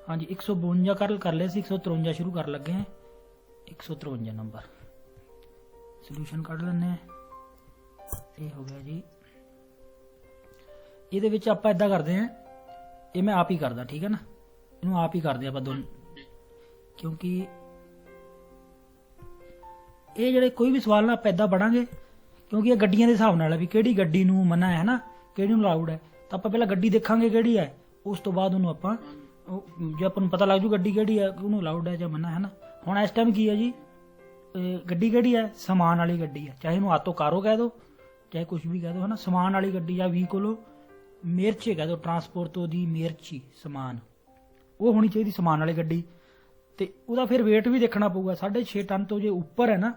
हाँ जी 152 कर लिया सी, 153 शुरू कर लगे हैं। 153 नंबर सोल्यूशन कढ़ लैने। ये हो गया जी। ਇਹਦੇ ਵਿੱਚ ਆਪਾਂ ਇਦਾਂ ਕਰਦੇ ਹਾਂ, ਇਹ ਮੈਂ ਆਪ ਹੀ ਕਰਦਾ, ਠੀਕ ਹੈ ਨਾ, ਇਹਨੂੰ ਆਪ ਹੀ ਕਰਦੇ ਆਪਾਂ ਦੋਨੋਂ, ਕਿਉਂਕਿ ਇਹ ਜਿਹੜੇ ਕੋਈ ਵੀ ਸਵਾਲ ਨਾ ਆਪਾਂ ਇਦਾਂ ਪੜਾਂਗੇ, ਕਿਉਂਕਿ ਇਹ ਗੱਡੀਆਂ ਦੇ ਹਿਸਾਬ ਨਾਲ ਹੈ ਵੀ ਕਿਹੜੀ ਗੱਡੀ ਨੂੰ ਮਨਾ ਹੈ ਨਾ, ਕਿਹੜੀ ਨੂੰ ਅਲਾਉਡ ਹੈ। ਤਾਂ ਆਪਾਂ ਪਹਿਲਾਂ ਗੱਡੀ ਦੇਖਾਂਗੇ ਕਿਹੜੀ ਹੈ, ਉਸ ਤੋਂ ਬਾਅਦ ਉਹਨੂੰ ਆਪਾਂ ਜੇ ਆਪਾਂ ਨੂੰ ਪਤਾ ਲੱਗ ਜੂ ਗੱਡੀ ਕਿਹੜੀ ਹੈ, ਉਹਨੂੰ ਅਲਾਉਡ ਹੈ ਜਾਂ ਮਨਾ ਹੈ ਨਾ। ਹੁਣ ਇਸ ਟਾਈਮ ਕੀ ਹੈ ਜੀ, ਗੱਡੀ ਕਿਹੜੀ ਹੈ, ਸਮਾਨ ਵਾਲੀ ਗੱਡੀ ਹੈ, ਚਾਹੇ ਇਹਨੂੰ ਆਟੋ ਕਾਰੋ ਕਹਿ ਦੋ, ਚਾਹੇ ਕੁਛ ਵੀ ਕਹਿ ਦੋ, ਹੈ ਨਾ। ਸਮਾਨ ਵਾਲੀ ਗੱਡੀ ਜਾਂ ਵਹੀਕਲ ਮੇਰਚੇ ਕਹਿ ਦੋ, ਟਰਾਂਸਪੋਰਟ ਦੀ ਮੇਰਚੀ ਸਮਾਨ, ਉਹ ਹੋਣੀ ਚਾਹੀਦੀ ਸਮਾਨ ਵਾਲੀ ਗੱਡੀ। ਤੇ ਉਹਦਾ ਫਿਰ weight ਵੀ ਦੇਖਣਾ ਪਊਗਾ, 6.5 ਟਨ ਤੋਂ ਜੇ ਉੱਪਰ ਹੈ ਨਾ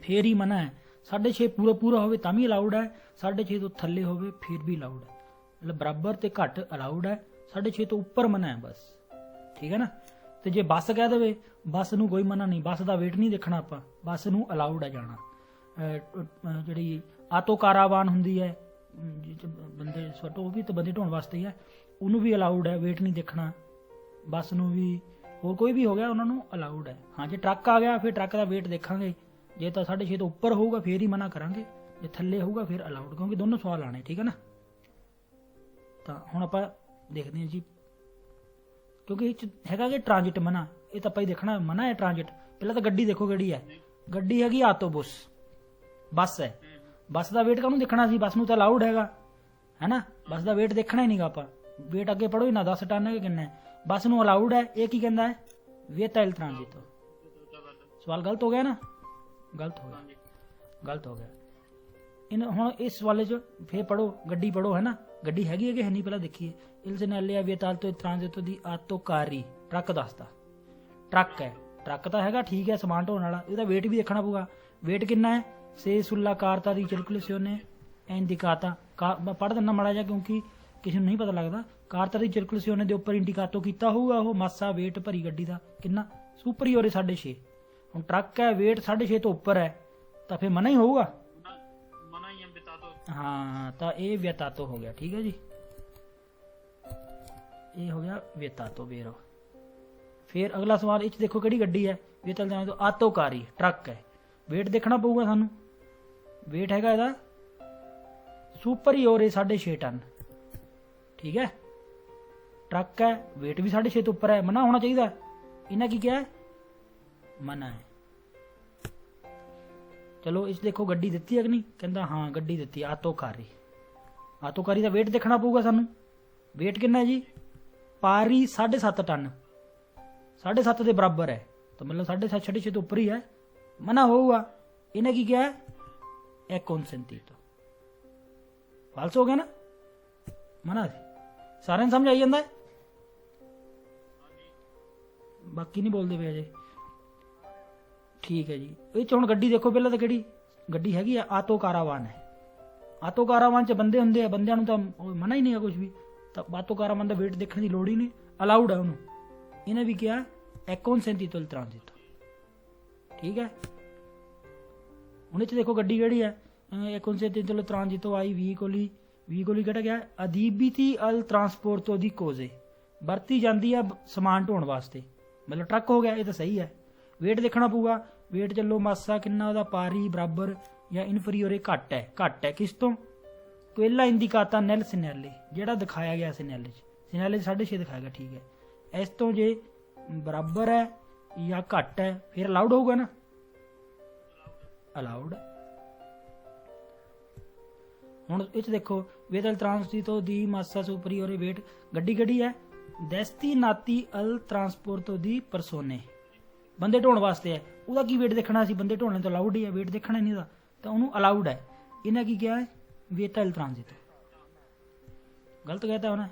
ਫੇਰ ਹੀ ਮਨਾ ਹੈ। 6.5 ਪੂਰਾ ਹੋਵੇ ਤਾਂ ਵੀ ਅਲਾਉਡ ਹੈ, 6.5 ਤੋਂ ਥੱਲੇ ਹੋਵੇ ਫਿਰ ਵੀ ਅਲਾਉਡ ਹੈ, ਮਤਲਬ ਬਰਾਬਰ ਤੇ ਘੱਟ ਅਲਾਉਡ ਹੈ, 6.5 ਤੋਂ ਉੱਪਰ ਮਨਾ ਹੈ ਬਸ, ਠੀਕ ਹੈ ਨਾ। ਤੇ ਜੇ ਬੱਸ ਕਹਿ ਦੇਵੇ, ਬੱਸ ਨੂੰ ਕੋਈ ਮਨਾ ਨਹੀਂ, ਬੱਸ ਦਾ weight ਨਹੀਂ ਦੇਖਣਾ ਆਪਾਂ, ਬੱਸ ਨੂੰ ਅਲਾਉਡ ਹੈ ਜਾਣਾ। ਜਿਹੜੀ ਆਟੋ ਕਾਰਾਵਾਨ ਹੁੰਦੀ ਹੈ, ਬੰਦੇ ਸਵਟੋ, ਉਹ ਵੀ ਤਾਂ ਬੰਦੇ ਢੋਣ ਵਾਸਤੇ ਹੀ ਹੈ, ਉਹਨੂੰ ਵੀ ਅਲਾਉਡ ਹੈ, weight ਨਹੀਂ ਦੇਖਣਾ। ਬੱਸ ਨੂੰ ਵੀ, ਹੋਰ ਕੋਈ ਵੀ ਹੋ ਗਿਆ ਉਹਨਾਂ ਨੂੰ ਅਲਾਉਡ ਹੈ। ਹਾਂ ਜੇ ਟਰੱਕ ਆ ਗਿਆ ਫਿਰ ਟਰੱਕ ਦਾ weight ਦੇਖਾਂਗੇ, ਜੇ ਤਾਂ 6.5 ਤੋਂ ਉੱਪਰ ਹੋਊਗਾ ਫਿਰ ਹੀ ਮਨਾ ਕਰਾਂਗੇ, ਜੇ ਥੱਲੇ ਹੋਊਗਾ ਫਿਰ ਅਲਾਉਡ, ਕਿਉਂਕਿ ਦੋਨੋਂ ਸਵਾਲ ਆਣੇ, ਠੀਕ ਹੈ ਨਾ। ਤਾਂ ਹੁਣ ਆਪਾਂ ਦੇਖਦੇ ਹਾਂ ਜੀ, ਕਿਉਂਕਿ ਇਹ 'ਚ ਹੈਗਾ ਕਿ ਟ੍ਰਾਂਜਿਟ ਮਨਾ, ਇਹ ਤਾਂ ਆਪਾਂ ਹੀ ਦੇਖਣਾ ਮਨਾ ਹੈ ਟ੍ਰਾਂਜਿਟ। ਪਹਿਲਾਂ ਤਾਂ ਗੱਡੀ ਦੇਖੋ ਕਿਹੜੀ ਹੈ, ਗੱਡੀ ਹੈਗੀ ਆਟੋਬੁਸ, ਬੱਸ ਹੈ। ਬੱਸ ਦਾ weight ਕਾਹਨੂੰ ਦੇਖਣਾ ਸੀ, ਬੱਸ ਨੂੰ ਤਾਂ ਅਲਾਉਡ ਹੈਗਾ, ਹੈ ਨਾ। ਬੱਸ ਦਾ weight ਦੇਖਣਾ ਹੀ ਨਹੀਂਗਾ ਆਪਾਂ, weight ਅੱਗੇ ਪੜੋ ਹੀ ਨਾ, 10 ਟਨ ਹੈ ਕਿ ਕਿੰਨਾ ਹੈ, ਬੱਸ ਨੂੰ ਅਲਾਉਡ ਹੈ। ਇਹ ਕੀ ਕਹਿੰਦਾ ਹੈ, vieta il transito। ਸਵਾਲ ਗਲਤ ਹੋ ਗਿਆ ਨਾ, ਗਲਤ ਹੋ ਗਿਆ। ਹੁਣ ਇਸ ਸਵਾਲੇ 'ਚ ਫੇਰ ਪੜੋ, ਗੱਡੀ ਪੜੋ, ਹੈ ਨਾ। ਗੱਡੀ ਹੈਗੀ ਹੈ ਕਿ ਹੈ ਨਹੀਂ ਪਹਿਲਾਂ ਦੇਖੀਏ। il segnale a vietato il transito di autocarri, truck ਦੱਸਦਾ, ਟਰੱਕ ਹੈ, ਟਰੱਕ ਤਾਂ ਹੈਗਾ ਠੀਕ ਹੈ, ਸਮਾਨ ਢੋਣ ਵਾਲਾ, ਇਹਦਾ weight ਵੀ ਦੇਖਣਾ ਪਊਗਾ। weight ਕਿੰਨਾ ਹੈ, se sulla carta di circolazione è indicata, ਪੜ੍ਹ ਦਿੰਦਾ ਮਾੜਾ ਜਿਹਾ ਕਿਉਂਕਿ ਕਿਸੇ ਨੂੰ ਨਹੀਂ ਪਤਾ ਲੱਗਦਾ। ਕਾਰਤਾ ਦੀ ਸਰਕੂਲੇਸ਼ਨ ਦੇ ਉੱਪਰ ਇੰਡੀਕਾਟੋ ਕੀਤਾ ਹੋਊਗਾ ਉਹ ਮਾਸਾ weight ਭਰੀ ਗੱਡੀ ਦਾ ਕਿੰਨਾ, ਸੁਪਰੀਓਰ 6.5। ਹੁਣ ਟਰੱਕ ਹੈ, weight 6.5 ਤੋਂ ਉੱਪਰ ਹੈ, ਤਾਂ ਫਿਰ ਮਨਾ ਹੀ ਹੋਊਗਾ, ਹਾਂ। ਤਾਂ ਇਹ ਵਿਅਤਾਤੋ ਹੋ ਗਿਆ, ਠੀਕ ਹੈ ਜੀ, ਇਹ ਹੋ ਗਿਆ ਵਿਅਤਾਤੋ ਵੇਰੋ। ਫਿਰ ਅਗਲਾ ਸਵਾਲ ਇਹ 'ਚ ਦੇਖੋ ਕਿਹੜੀ ਗੱਡੀ ਹੈ, ਵੀ ਚੱਲ ਜਾਣਾ ਤੋਂ ਆਟੋਕਾਰੀ, ਟਰੱਕ ਹੈ, weight ਦੇਖਣਾ ਪਊਗਾ ਸਾਨੂੰ। weight ਹੈਗਾ ਇਹਦਾ ਸੁਪਰੀਓਰ 6.5 ਟਨ, ਠੀਕ ਹੈ। ਟਰੱਕ ਹੈ, weight ਵੀ 6.5 ਤੋਂ ਉੱਪਰ ਹੈ, ਮਨਾ ਹੋਣਾ ਚਾਹੀਦਾ। ਇਹਨਾਂ ਕੀ ਕਿਹਾ, ਮਨਾ ਹੈ। ਚਲੋ ਇਸ ਦੇਖੋ ਗੱਡੀ ਦਿੱਤੀ ਹੈ ਕਿ ਨਹੀਂ, ਕਹਿੰਦਾ ਹਾਂ ਗੱਡੀ ਦਿੱਤੀ, ਆਟੋਕਾਰੀ। ਆਟੋਕਾਰੀ ਦਾ weight ਦੇਖਣਾ ਪਊਗਾ ਸਾਨੂੰ। weight ਕਿੰਨਾ ਹੈ ਜੀ, ਪਾਰੀ 7.5 ਟਨ, 7.5 ਦੇ ਬਰਾਬਰ ਹੈ, ਤਾਂ ਮਤਲਬ 6.5 ਤੋਂ ਉੱਪਰ ਹੀ ਹੈ, ਮਨਾ ਹੋਊਗਾ। ਇਹਨੇ ਕੀ ਕਿਹਾ, è consentito, ਫਾਲਸ ਹੋ ਗਿਆ ਨਾ, ਮਨਾ ਸੀ। ਸਾਰਿਆਂ ਨੂੰ ਸਮਝ ਆਈ ਜਾਂਦਾ, ਬਾਕੀ ਨਹੀਂ ਬੋਲਦੇ ਪਏ ਅਜੇ, ਠੀਕ ਹੈ ਜੀ। ਇਹ 'ਚ ਹੁਣ ਗੱਡੀ ਦੇਖੋ ਪਹਿਲਾਂ ਤਾਂ ਕਿਹੜੀ ਗੱਡੀ ਹੈਗੀ ਆ, ਆਟੋ ਕਾਰਾਵਾਨ ਹੈ। ਆਟੋ ਕਾਰਾਵਾਨ 'ਚ ਬੰਦੇ ਹੁੰਦੇ ਆ, ਬੰਦਿਆਂ ਨੂੰ ਤਾਂ ਮਨਾ ਹੀ ਨਹੀਂ ਹੈ ਕੁਛ ਵੀ, ਤਾਂ ਆਟੋ ਕਾਰਾਵਾਨ ਦਾ weight ਦੇਖਣ ਦੀ ਲੋੜ ਹੀ ਨਹੀਂ, ਅਲਾਉਡ ਹੈ ਉਹਨੂੰ। ਇਹਨੇ ਵੀ ਕਿਹਾ è consentito il transito, ਠੀਕ ਹੈ। ਹੁਣ ਇਹ 'ਚ ਦੇਖੋ ਗੱਡੀ ਕਿਹੜੀ ਹੈ, è consentito il transito ai veicoli ਕਿਹੜਾ ਗਿਆ, adibiti al trasporto di cose, ਵਰਤੀ ਜਾਂਦੀ ਹੈ ਸਮਾਨ ਢੋਣ ਵਾਸਤੇ, ਮਤਲਬ ਟਰੱਕ ਹੋ ਗਿਆ, ਇਹ ਤਾਂ ਸਹੀ ਹੈ। weight ਦੇਖਣਾ ਪਊਗਾ, weight ਚੱਲੋ ਮਾਸਾ ਕਿੰਨਾ ਉਹਦਾ, ਪਾਰੀ ਬਰਾਬਰ ਜਾਂ ਇਨਫਰੀਓਰੇ, ਘੱਟ ਹੈ ਕਿਸ ਤੋਂ, ਪਹਿਲਾ ਇੰਡੀਕਾਤਾ ਨੈਲ ਸਿਨੈਲੇ, ਜਿਹੜਾ ਦਿਖਾਇਆ ਗਿਆ ਸਿਨੈਲੇ 'ਚ, ਸਿਨੈਲੇ 'ਚ 6.5 ਦਿਖਾਇਆ ਗਿਆ, ਠੀਕ ਹੈ। ਇਸ ਤੋਂ ਜੇ ਬਰਾਬਰ ਹੈ ਜਾਂ ਘੱਟ ਹੈ ਫਿਰ ਅਲਾਉਡ ਹੋਊਗਾ ਨਾ, ਅਲਾਉਡ। ਹੁਣ ਇਹ 'ਚ ਦੇਖੋ vieta il transito di massa superiore weight, ਗੱਡੀ ਕਿਹੜੀ ਹੈ, destinati al trasporto di persone, ਬੰਦੇ ਢੋਣ ਵਾਸਤੇ ਹੈ, ਉਹਦਾ ਕੀ weight ਦੇਖਣਾ ਸੀ, ਬੰਦੇ ਢੋਣੇ ਤੋਂ ਅਲਾਉਡ ਹੀ ਹੈ, weight ਦੇਖਣਾ ਨਹੀਂ ਉਹਦਾ, ਤਾਂ ਉਹਨੂੰ ਅਲਾਉਡ ਹੈ। ਇਹਨੇ ਕੀ ਕਿਹਾ ਹੈ, vieta il transito, ਗਲਤ ਕਹਿਤਾ ਉਹਨੇ।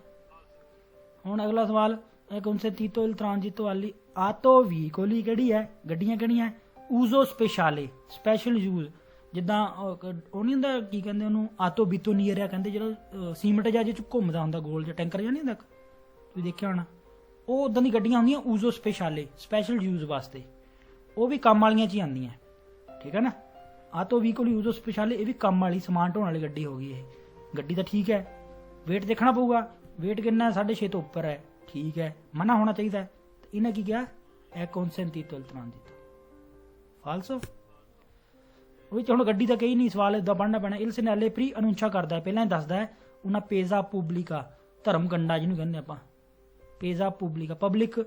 ਹੁਣ ਅਗਲਾ ਸਵਾਲ, consentito il transito alle auto veicoli, ਕਿਹੜੀ ਹੈ, ਗੱਡੀਆਂ ਕਿਹੜੀਆਂ, uso speciale, ਸਪੈਸ਼ਲ ਯੂਜ਼, ਜਿੱਦਾਂ ਉਹ ਨਹੀਂ ਹੁੰਦਾ ਕੀ ਕਹਿੰਦੇ ਉਹਨੂੰ, ਆਟੋ ਬੀਤੋ ਨੀਅਰ ਆ ਕਹਿੰਦੇ, ਜਿਹੜਾ ਸੀਮਟ ਜਾਂ ਜਿਹਦੇ 'ਚ ਘੁੰਮਦਾ ਹੁੰਦਾ ਗੋਲ ਜਿਹਾ ਟੈਂਕਰ ਜਿਹਾ ਨਹੀਂ ਹੁੰਦਾ, ਤੁਸੀਂ ਦੇਖਿਆ ਹੋਣਾ, ਉਹ ਉੱਦਾਂ ਦੀ ਗੱਡੀਆਂ ਹੁੰਦੀਆਂ ਊਜ਼ੋ ਸਪੈਸ਼ਾਲੇ, ਸਪੈਸ਼ਲ ਯੂਜ਼ ਵਾਸਤੇ, ਉਹ ਵੀ ਕੰਮ ਵਾਲੀਆਂ 'ਚ ਹੀ ਆਉਂਦੀਆਂ, ਠੀਕ ਹੈ ਨਾ। ਆਟੋ ਵਹੀਕਲ ਊਜ਼ੋ ਸਪੈਸ਼ਾਲੇ, ਇਹ ਵੀ ਕੰਮ ਵਾਲੀ ਸਮਾਨ ਢੋਣ ਵਾਲੀ ਗੱਡੀ ਹੋ ਗਈ। ਇਹ ਗੱਡੀ ਤਾਂ ਠੀਕ ਹੈ, weight ਦੇਖਣਾ ਪਊਗਾ, weight ਕਿੰਨਾ, 6.5 ਤੋਂ ਉੱਪਰ ਹੈ, ठीक है, मना होना चाहिए। तो इन्हें की किया, ए कॉन्सेंटीतो इल ट्रांजितो फाल्सो। ਉਹ ਚ ਹੁਣ ਗੱਡੀ ਦਾ ਕਈ ਨਹੀਂ ਸਵਾਲ ਇਦਾਂ ਪੜ੍ਹਨਾ ਪੈਣਾ। ਇਲ ਸੈਨੈਲੇ ਪ੍ਰੀ ਅਨੁੰਚਾ ਕਰਦਾ ਹੈ, ਪਹਿਲਾਂ ਹੀ ਦੱਸਦਾ ਹੈ ਉਹਨਾਂ ਪੇਜ਼ਾ ਪੂਬਲਿਕਾ, ਧਰਮ ਕੰਡਾ ਜਿਹਨੂੰ ਕਹਿੰਦੇ ਆਪਾਂ, ਪੇਜ਼ਾ ਪੂਬਲਿਕਾ ਪਬਲਿਕ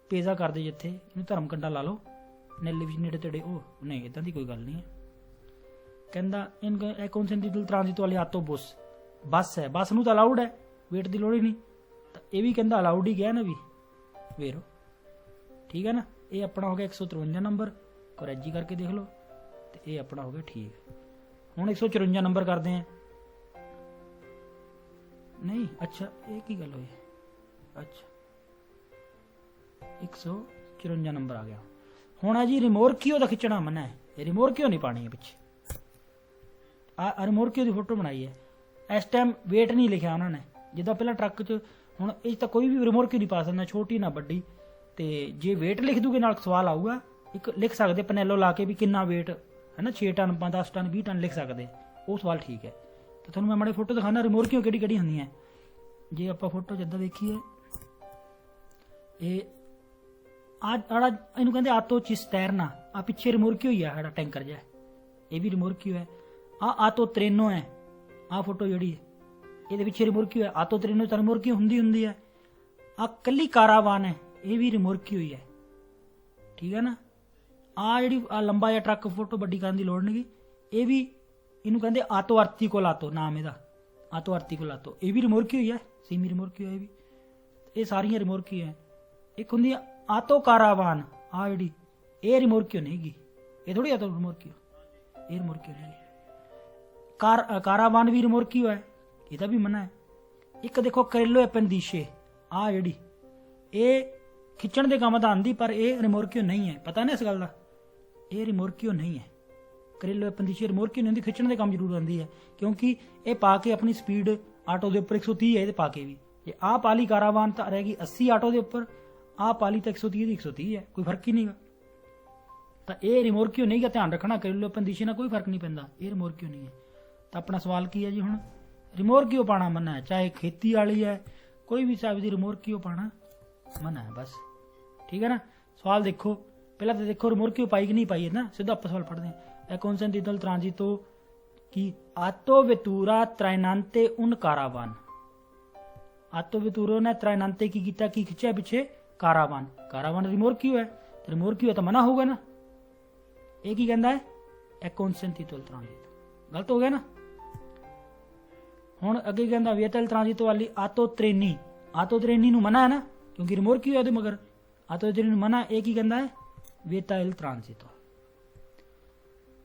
ਪੇਜ਼ਾ ਕਰਦੇ ਜਿੱਥੇ, ਇਹਨੂੰ ਧਰਮ ਕੰਡਾ ਲਾ ਲਓ, ਨੈਲੇ ਵਿੱਚ ਨੇੜੇ ਤੇੜੇ। ਉਹ ਨਹੀਂ, ਇਦਾਂ ਦੀ ਕੋਈ ਗੱਲ ਨਹੀਂ ਹੈ। ਕਹਿੰਦਾ ਇਹ ਕੌਨਸੈਂਟੀਨਲ ਟ੍ਰਾਂਜ਼ਿਟ ਵਾਲੀ ਆਟੋਬਸ ਬੱਸ ਹੈ, ਬੱਸ ਨੂੰ ਤਾਂ ਅਲਾਊਡ ਹੈ, ਵੇਟ ਦੀ ਲੋੜ ਹੀ ਨਹੀਂ। ਤਾਂ ਇਹ ਵੀ ਕਹਿੰਦਾ ਅਲਾਊਡ ਹੀ ਗਿਆ ਨਾ ਵੀ, ਵੇਰੋ ਠੀਕ ਹੈ ਨਾ। ਇਹ ਆਪਣਾ ਹੋ ਗਿਆ 153 ਨੰਬਰ, ਕਰੈਜੀ ਕਰਕੇ ਦੇਖ ਲਓ। ਤੇ ਇਹ ਆਪਣਾ ਹੋ ਗਿਆ ਠੀਕ। ਹੁਣ 154 ਨੰਬਰ ਕਰਦੇ ਆ। ਨਹੀਂ ਅੱਛਾ, ਇਹ ਕੀ ਗੱਲ ਹੋਈ? ਅੱਛਾ 154 ਨੰਬਰ ਆ ਗਿਆ। ਹੁਣ ਆ ਜੀ ਰਿਮੋਰਕੀਓ ਦਾ ਖਿੱਚਣਾ ਮਨਾ ਹੈ, ਰਿਮੋਰਕੀਓ ਨਹੀਂ ਪਾਣੀ ਹੈ ਪਿੱਛੇ। ਆ ਰਿਮੋਰਕੀਓ ਦੀ ਫੋਟੋ ਬਣਾਈ ਹੈ। ਇਸ ਟਾਈਮ ਵੇਟ ਨਹੀਂ ਲਿਖਿਆ ਉਹਨਾਂ ਨੇ, ਜਿੱਦਾਂ ਪਹਿਲਾਂ ਟਰੱਕ 'ਚ। ਹੁਣ ਇਹ ਤਾਂ ਕੋਈ ਵੀ ਰਿਮੋਰਕੀਓ ਨਹੀਂ ਪਾ ਸਕਦਾ, ਛੋਟੀ ਨਾ ਵੱਡੀ। ਤੇ ਜੇ ਵੇਟ ਲਿਖ ਦੂਗੇ ਨਾਲ ਸਵਾਲ ਆਊਗਾ, ਇੱਕ ਲਿਖ ਸਕਦੇ ਪਨੈਲੋ ਲਾ ਕੇ ਵੀ ਕਿੰਨਾ ਵੇਟ ਹੈ ਨਾ, 6 ਟਨ 10 ਟਨ 20 ਟਨ ਲਿਖ ਸਕਦੇ, ਉਹ ਸਵਾਲ ਠੀਕ ਹੈ। ਤਾਂ ਤੁਹਾਨੂੰ ਮੈਂ ਮਾੜੇ ਫੋਟੋ ਦਿਖਾਉਣਾ ਰਿਮੋਰਕੀਓ ਕਿਹੜੀ ਕਿਹੜੀ ਹੁੰਦੀਆਂ। ਜੇ ਆਪਾਂ ਫੋਟੋ ਜਿੱਦਾਂ ਦੇਖੀਏ, ਇਹ ਆੜਾ ਇਹਨੂੰ ਕਹਿੰਦੇ ਆਟੋ ਚਿਸਟੈਰਨਾ, ਆ ਪਿੱਛੇ ਰਿਮੋਰਕੀਓ ਹੀ ਆ ਸਾਡਾ ਟੈਂਕਰ ਜਿਹਾ, ਇਹ ਵੀ ਰਿਮੋਰਕੀਓ ਹੈ। ਆ ਆਟੋ ਟ੍ਰੇਨੋ ਹੈ, ਆ ਫੋਟੋ ਜਿਹੜੀ ਹੈ ਇਹਦੇ ਪਿੱਛੇ ਰਿਮੋਰਕੀਓ ਹੈ। ਆਟੋ ਟ੍ਰੇਨੋ ਤਾਂ ਰਿਮੋਰਕੀਓ ਹੁੰਦੀ ਹੈ। ਆ ਕੱਲੀ ਕਾਰਾਵਾਨ ਹੈ, ਇਹ ਵੀ ਰਿਮੋਰਕੀਓ ਹੀ ਹੈ, ਠੀਕ ਹੈ ਨਾ। ਆ ਜਿਹੜੀ ਆ ਲੰਬਾ ਜਿਹਾ ਟਰੱਕ ਫੋਟੋ ਵੱਡੀ ਕਰਨ ਦੀ ਲੋੜ ਨਹੀਂ, ਇਹ ਵੀ ਇਹਨੂੰ ਕਹਿੰਦੇ ਆਟੋ ਆਰਟੀਕੋਲਾਤੋ ਨਾਮ ਇਹਦਾ, ਆਟੋ ਆਰਟੀਕੋਲਾਤੋ। ਇਹ ਵੀ ਰਿਮੋਰਕੀਓ ਹੀ ਹੈ, ਸੀਮੀ ਰਿਮੋਰਕੀਓ ਹੈ ਇਹ ਵੀ। ਇਹ ਸਾਰੀਆਂ ਰਿਮੋਰਕੀਓ ਹੈ। ਇੱਕ ਹੁੰਦੀ ਆ ਆਟੋ ਕਾਰਾਵਾਨ, ਆ ਜਿਹੜੀ ਇਹ ਰਿਮੋਰਕੀਓ ਨਹੀਂ ਹੈਗੀ, ਇਹ ਥੋੜੀ ਆਟੋ ਰਿਮੋਰਕੀਓ, ਇਹ ਰਿਮੋਰਕੀਓ ਨਹੀਂ। ਕਾਰਾਵਾਨ ਵੀ ਰਿਮੋਰਕੀਓ ਹੈ, ਇਹਦਾ ਵੀ ਮਨਾ ਹੈ। ਇੱਕ ਦੇਖੋ ਕਰੇਲੋ ਐਪੈਂਡੀਸ਼ੇ, ਆ ਜਿਹੜੀ ਇਹ ਖਿੱਚਣ ਦੇ ਕੰਮ ਤਾਂ ਆਉਂਦੀ, ਪਰ ਇਹ ਰਿਮੋਰਕੀਓ ਨਹੀਂ ਹੈ, ਪਤਾ ਨਾ ਇਸ ਗੱਲ ਦਾ। ਇਹ ਰਿਮੋਰਕੀਓ ਨਹੀਂ ਹੈ, ਕਰੇਲੋ ਐਪੈਂਡੀਸ਼ੇ ਰਿਮੋਰਕੀਓ ਨਹੀਂ ਹੁੰਦੀ, ਖਿੱਚਣ ਦੇ ਕੰਮ ਜ਼ਰੂਰ ਆਉਂਦੀ ਹੈ, ਕਿਉਂਕਿ ਇਹ ਪਾ ਕੇ ਆਪਣੀ ਸਪੀਡ ਆਟੋ ਦੇ ਉੱਪਰ 130 ਹੈ, ਇਹਦੇ ਪਾ ਕੇ ਵੀ। ਜੇ ਆਹ ਪਾਲੀ ਕਾਰਾਵਾਨ ਤਾਂ ਰਹੇਗੀ 80 ਆਟੋ ਦੇ ਉੱਪਰ, ਆਹ ਪਾਲੀ ਤਾਂ 130 ਦੀ 130 ਹੈ, ਕੋਈ ਫਰਕ ਹੀ ਨਹੀਂਗਾ। ਤਾਂ ਇਹ ਰਿਮੋਰਕੀਓ ਨਹੀਂ ਗਾ, ਧਿਆਨ ਰੱਖਣਾ। ਕਰੇਲੋ ਐਪੈਂਡੀਸ਼ੇ ਨਾਲ ਕੋਈ ਫਰਕ ਨਹੀਂ ਪੈਂਦਾ, ਇਹ ਰਿਮੋਰਕੀਓ ਨਹੀਂ ਹੈ। ਤਾਂ ਆਪਣਾ ਸਵਾਲ ਕੀ ਹੈ ਜੀ? ਹੁਣ ਰਿਮੋਰਕੀਓ ਪਾਣਾ ਮਨਾ ਹੈ, ਚਾਹੇ ਖੇਤੀ ਵਾਲੀ ਹੈ, ਕੋਈ ਵੀ ਸਾਹਿਬ ਦੀ ਰਿਮੋਰਕੀਓ ਪਾਣਾ ਮਨਾ ਹੈ ਬਸ, ਠੀਕ ਹੈ ਨਾ। ਸਵਾਲ ਦੇਖੋ ਪਹਿਲਾਂ ਤਾਂ, ਦੇਖੋ ਰਿਮੋਰਕੀਓ ਪਾਈ ਕਿ ਨਹੀਂ ਪਾਈ ਹੈ ਨਾ, ਸਿੱਧਾ ਆਪਾਂ ਸਵਾਲ ਪੜ੍ਹਦੇ ਹਾਂ। ਕੌਨਸੈਂਟੀਨਲ ਟ੍ਰਾਂਜ਼ਿਟੋ ਕੀ ਆਟੋ ਵੈਤੂਰਾ ਟ੍ਰਾਈਨਾਂਤੇ ਉਨ ਕਾਰਾਵਾਨ। ਆਟੋ ਵੈਤੂਰੋ ਨੇ ਟ੍ਰਾਈਨਾਂਤੇ ਕੀ ਕੀਤਾ, ਕੀ ਖਿੱਚਿਆ ਪਿੱਛੇ? ਕਾਰਾਵਾਨ। ਕਾਰਾਵਾਨ ਰਿਮੋਰਕੀਓ ਹੈ, ਰਿਮੋਰਕੀਓ ਤਾਂ ਮਨਾ ਹੋਊਗਾ ਨਾ। ਇਹ ਕੀ ਕਹਿੰਦਾ ਹੈ? ਕੌਨਸੈਂਟੀਨਲ ਟ੍ਰਾਂਜ਼ਿਟੋ। ਗਲਤ ਹੋ ਗਿਆ ਨਾ। ਹੁਣ ਅੱਗੇ ਕਹਿੰਦਾ ਵਿਏਟਲ ਟ੍ਰਾਂਜ਼ਿਟੋ ਵਾਲੀ ਆਟੋ ਟ੍ਰੇਨੀ। ਆਟੋ ਟ੍ਰੇਨੀ ਨੂੰ ਮਨਾ ਹੈ ਨਾ, ਕਿਉਂਕਿ ਰਿਮੋਰਕੀਓ ਹੈ ਉਹਦੇ ਮਗਰ। ਆਟੋ ਟ੍ਰੇਨੀ ਨੂੰ ਮਨਾ, ਇਹ ਕੀ ਕਹਿੰਦਾ ਹੈ? ਵਿਏਟਲ ਟ੍ਰਾਂਜ਼ਿਟੋ।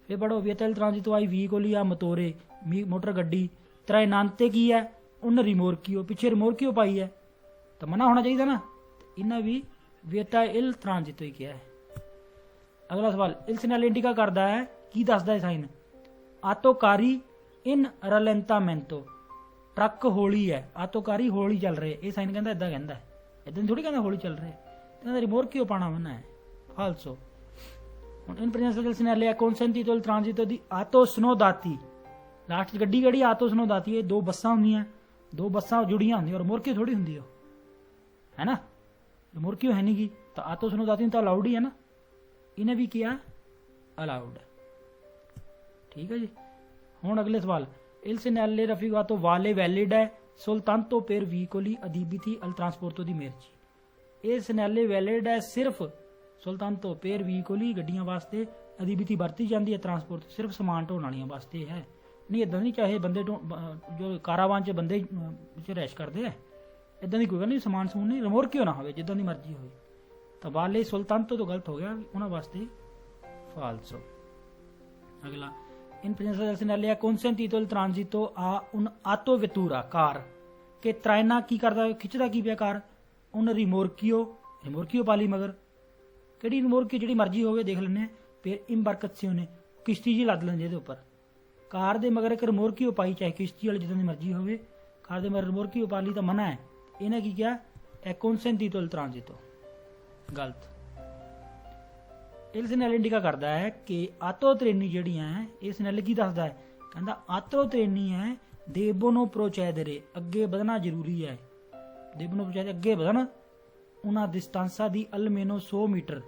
ਫਿਰ ਪੜੋ ਵਿਏਟਲ ਟ੍ਰਾਂਜ਼ਿਟੋ ਆਈ ਵੀਕੋਲੀ ਆ ਮੋਟੋਰੇ, ਮੋਟਰ ਗੱਡੀ। ਟ੍ਰਾਈਨਾਂਤੇ ਕੀ ਹੈ? ਉਹਨ ਰਿਮੋਰਕੀਓ, ਪਿੱਛੇ ਰਿਮੋਰਕੀਓ ਪਾਈ ਹੈ, ਤਾਂ ਮਨਾ ਹੋਣਾ ਚਾਹੀਦਾ ਨਾ। ਇਹਨਾਂ ਵੀ ਵਿਏਟਲ ਟ੍ਰਾਂਜ਼ਿਟੋ ਹੀ ਕਿਹਾ ਹੈ। ਅਗਲਾ ਸਵਾਲ ਇਲ ਸਿਗਨੈਲਿੰਟਿਕਾ ਕਰਦਾ ਹੈ, ਕੀ ਦੱਸਦਾ ਹੈ ਸਾਈਨ? ਆਟੋਕਾਰੀ ਇਨ ਰਲੈਂਟਾਮੈਂਟੋ, ਟਰੱਕ ਹੌਲੀ ਹੈ, ਆਟੋਕਾਰੀ ਹੌਲੀ ਚੱਲ ਰਹੇ। ਇਹ ਸਾਈਨ ਕਹਿੰਦਾ ਇਦਾਂ, ਕਹਿੰਦਾ ਇਦਾਂ ਥੋੜੀ ਕਹਿੰਦਾ ਹੌਲੀ ਚੱਲ ਰਹੇ, ਕਹਿੰਦਾ ਰਿਮੋਰਕੀਓ ਪਾਣਾ ਮਨਾ ਹੈ, ਫਾਲਸੋ। ਹੁਣ ਇਨ ਪ੍ਰਿੰਸੀਪਲ ਸਿਨੈਲੇ ਕੌਨਸੈਂਟੀਨਲ ਟ੍ਰਾਂਜ਼ਿਟੋ ਦੀ ਆਟੋ ਸਨੋਦਾਤੀ। ਲਾਸਟ ਗੱਡੀ ਕਿਹੜੀ? ਆਟੋ ਸਨੋਦਾਤੀ। ਇਹ ਦੋ ਬੱਸਾਂ ਹੁੰਦੀਆਂ, ਦੋ ਬੱਸਾਂ ਜੁੜੀਆਂ ਹੁੰਦੀਆਂ, ਰਿਮੋਰਕੀਓ ਥੋੜੀ ਹੁੰਦੀ ਉਹ, ਹੈ ਨਾ। ਰਿਮੋਰਕੀਓ ਹੈ ਨਹੀਂ ਗੀ, ਤਾਂ ਆਟੋ ਸਨੋਦਾਤੀ ਤਾਂ ਅਲਾਉਡ ਹੀ ਹੈ ਨਾ। ਇਹਨੇ ਵੀ ਕਿਹਾ ਅਲਾਉਡ, ਠੀਕ ਹੈ ਜੀ। ਹੁਣ ਅਗਲੇ ਸਵਾਲ il segnale raffigurato vale valida soltanto per veicoli adibiti al trasporto di merci। ਇਹ ਸਿਗਨੈਲੇ ਵੈਲਿਡ ਹੈ ਸਿਰਫ soltanto per veicoli, ਗੱਡੀਆਂ ਵਾਸਤੇ, adibiti ਵਰਤੀ ਜਾਂਦੀ ਹੈ ਟਰਾਂਸਪੋਰਟ, ਸਿਰਫ ਸਮਾਨ ਢੋਣ ਵਾਲੀਆਂ ਵਾਸਤੇ ਹੈ। ਨਹੀਂ ਇਦਾਂ ਨਹੀਂ, ਚਾਹੇ ਬੰਦੇ ਜੋ ਕਾਰਾਵਾਨ 'ਚ ਬੰਦੇ ਵਿੱਚ ਰੈਸ਼ ਕਰਦੇ ਹੈ, ਇਦਾਂ ਦੀ ਕੋਈ ਗੱਲ ਨਹੀਂ। ਸਮਾਨ ਸਮੂਨ ਨਹੀਂ, ਰਿਮੋਰਕੀਓ ਨਾ ਹੋਵੇ, ਜਿੱਦਾਂ ਦੀ ਮਰਜ਼ੀ ਹੋਵੇ। ਤਾਂ ਵਾਲੇ soltanto ਤੋਂ ਗਲਤ ਹੋ ਗਿਆ, ਉਹਨਾਂ ਵਾਸਤੇ ਫਾਲਸੋ। ਅਗਲਾ in presenza del segnale è consentito il transito a un autovettura car che traina ਕੀ ਕਰਦਾ, ਖਿੱਚਦਾ ਕੀ ਪਿਆ ਕਾਰ? un rimorchio, rimorchio ਪਾਲੀ ਮਗਰ, ਕਿਹੜੀ ਰਿਮੋਰਕੀਓ? ਜਿਹੜੀ ਮਰਜ਼ੀ ਹੋਵੇ, ਦੇਖ ਲੈਂਦੇ ਹਾਂ। ਫਿਰ ਇੰਬਰਕਸੀਓਨੇ, ਕਿਸ਼ਤੀ ਜੀ ਲੱਦ ਲੈਂਦੇ ਇਹਦੇ ਉੱਪਰ। ਕਾਰ ਦੇ ਮਗਰ ਇੱਕ ਰਿਮੋਰਕੀਓ ਪਾਈ, ਚਾਹੇ ਕਿਸ਼ਤੀ ਵਾਲੀ ਜਿੱਦਾਂ ਦੀ ਮਰਜ਼ੀ ਹੋਵੇ, ਕਾਰ ਦੇ ਮਗਰ ਰਿਮੋਰਕੀਓ ਪਾਲੀ ਤਾਂ ਮਨਾ ਹੈ। ਇਹਨੇ ਕੀ ਕਿਹਾ? è consentito il transito, ਗਲਤ। ਇਹ ਸਿਗਨਲ ਇੰਡੀਕਾ ਕਰਦਾ ਹੈ ਕਿ ਆਟੋ ਟ੍ਰੇਨੀ ਜਿਹੜੀਆਂ ਹੈ, ਇਹ ਸਿਗਨਲ ਕੀ ਦੱਸਦਾ ਹੈ? ਕਹਿੰਦਾ ਆਟੋ ਟ੍ਰੇਨੀ ਹੈ ਦੇਬੋਨੋ ਪ੍ਰੋਚੈਦਰੇ, ਅੱਗੇ ਵਧਣਾ ਜ਼ਰੂਰੀ ਹੈ। ਦੇਬਨੋ ਪੰਚਾਇਤ ਅੱਗੇ ਵਧਣ ਉਹਨਾਂ ਡਿਸਟੈਂਸਾਂ ਦੀ ਅਲਮੇਨੋ 100 ਮੀਟਰ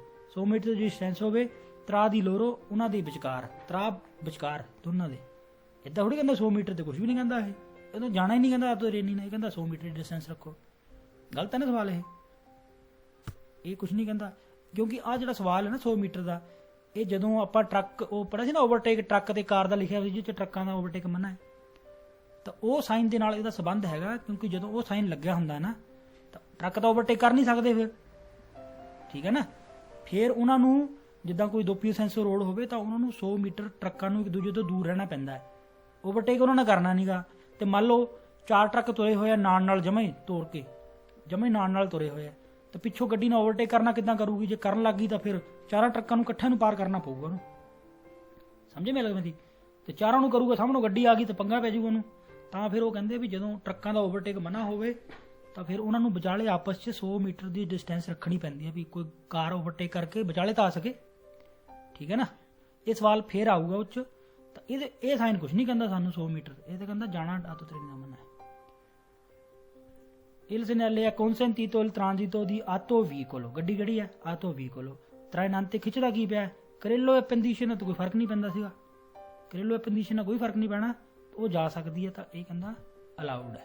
ਦੀ ਡਿਸਟੈਂਸ ਹੋਵੇ ਤਰਾ ਦੀ ਲੋਰੋ ਉਹਨਾਂ ਦੇ ਵਿਚਕਾਰ ਦੋਨਾਂ ਦੇ। ਇੱਦਾਂ ਥੋੜੀ ਕਹਿੰਦਾ 100 ਮੀਟਰ ਤੇ ਕੁਝ ਵੀ ਨਹੀਂ ਕਹਿੰਦਾ ਇਹ ਤਾਂ ਜਾਣਾ ਹੀ ਨਹੀਂ ਕਹਿੰਦਾ ਆਤੋ ਰੇਨੀ ਨੇ, ਇਹ ਕਹਿੰਦਾ 100 ਮੀਟਰ ਦੀ ਡਿਸਟੈਂਸ ਰੱਖੋ। ਗਲਤ ਹੈ ਨਾ ਸਵਾਲ ਇਹ ਕੁਝ ਨਹੀਂ ਕਹਿੰਦਾ, ਕਿਉਂਕਿ ਆਹ ਜਿਹੜਾ ਸਵਾਲ ਹੈ ਨਾ 100 ਮੀਟਰ ਦਾ, ਇਹ ਜਦੋਂ ਆਪਾਂ ਟਰੱਕ ਉਹ ਪੜ੍ਹਿਆ ਸੀ ਨਾ ਓਵਰਟੇਕ ਟਰੱਕ ਤੇ ਕਾਰ ਦਾ ਲਿਖਿਆ ਸੀ ਜਿਹਦੇ 'ਚ ਟਰੱਕਾਂ ਦਾ ਓਵਰਟੇਕ ਮਨਾ ਹੈ, ਤਾਂ ਉਹ ਸਾਈਨ ਦੇ ਨਾਲ ਇਹਦਾ ਸੰਬੰਧ ਹੈਗਾ, ਕਿਉਂਕਿ ਜਦੋਂ ਉਹ ਸਾਈਨ ਲੱਗਿਆ ਹੁੰਦਾ ਨਾ ਤਾਂ ਟਰੱਕ ਤਾਂ ਓਵਰਟੇਕ ਕਰ ਨਹੀਂ ਸਕਦੇ ਫਿਰ, ਠੀਕ ਹੈ ਨਾ। ਫਿਰ ਉਹਨਾਂ ਨੂੰ ਜਿੱਦਾਂ ਕੋਈ 2 ਸੈਂਸਰ ਰੋਡ ਹੋਵੇ ਤਾਂ ਉਹਨਾਂ ਨੂੰ 100 ਮੀਟਰ ਟਰੱਕਾਂ ਨੂੰ ਇੱਕ ਦੂਜੇ ਤੋਂ ਦੂਰ ਰਹਿਣਾ ਪੈਂਦਾ ਹੈ, ਓਵਰਟੇਕ ਉਹਨਾਂ ਨੇ ਕਰਨਾ ਨਹੀਂਗਾ। ਤੇ ਮੰਨ ਲਓ 4 ਟਰੱਕ ਤੁਰੇ ਹੋਏ ਆ ਨਾਲ ਜਮੇ ਤੋੜ ਕੇ, ਜਮੇ ਨਾਲ ਤੁਰੇ ਹੋਏ ਆ, ਤਾਂ ਪਿੱਛੋਂ ਗੱਡੀ ਨਾਲ ਓਵਰਟੇਕ ਕਰਨਾ ਕਿੱਦਾਂ ਕਰੂਗੀ? ਜੇ ਕਰਨ ਲੱਗ ਗਈ ਤਾਂ ਫਿਰ 4 ਟਰੱਕਾਂ ਨੂੰ ਇਕੱਠਿਆਂ ਨੂੰ ਪਾਰ ਕਰਨਾ ਪਊਗਾ ਉਹਨੂੰ, ਸਮਝੇ ਮੇਰੇ ਲੱਗਦੀ? ਤੇ 4 ਨੂੰ ਕਰੂਗਾ, ਸਾਹਮਣੇ ਗੱਡੀ ਆ ਗਈ ਤਾਂ ਪੰਗਾ ਪੈ ਜਾਊਗਾ ਉਹਨੂੰ। ਤਾਂ ਫਿਰ ਉਹ ਕਹਿੰਦੇ ਵੀ ਜਦੋਂ ਟਰੱਕਾਂ ਦਾ ਓਵਰਟੇਕ ਮਨਾ ਹੋਵੇ ਤਾਂ ਫਿਰ ਉਹਨਾਂ ਨੂੰ ਵਿਚਾਲੇ ਆਪਸ 'ਚ 100 ਮੀਟਰ ਦੀ ਡਿਸਟੈਂਸ ਰੱਖਣੀ ਪੈਂਦੀ ਹੈ ਵੀ ਕੋਈ ਕਾਰ ਓਵਰਟੇਕ ਕਰਕੇ ਵਿਚਾਲੇ ਤਾਂ ਆ ਸਕੇ, ਠੀਕ ਹੈ ਨਾ। ਇਹ ਸਵਾਲ ਫੇਰ ਆਊਗਾ ਉਹ 'ਚ, ਤਾਂ ਇਹ ਸਾਈਨ ਕੁਝ ਨਹੀਂ ਕਹਿੰਦਾ ਸਾਨੂੰ 100 ਮੀਟਰ, ਇਹ ਤਾਂ ਕਹਿੰਦਾ ਜਾਣਾ ਆਤੋ ਤੇਰੀ ਮਨਾ ਹੈ। Il segnale è consentito il transito di auto veicolo, ਗੱਡੀ ਕਿਹੜੀ ਹੈ? Auto veicolo। trainante ਖਿੱਚਦਾ ਕੀ ਪਿਆ? ਕਰੇਲੋ ਐਪੈਂਡੀਸ਼ਨ ਤਾਂ ਕੋਈ ਫਰਕ ਨਹੀਂ ਪੈਂਦਾ ਸੀਗਾ, ਕਰੇਲੋ ਐਪੈਂਡੀਸ਼ਨ ਨਾਲ ਕੋਈ ਫਰਕ ਨਹੀਂ ਪੈਣਾ, ਉਹ ਜਾ ਸਕਦੀ ਹੈ, ਤਾਂ ਇਹ ਕਹਿੰਦਾ ਅਲਾਉਡ ਹੈ।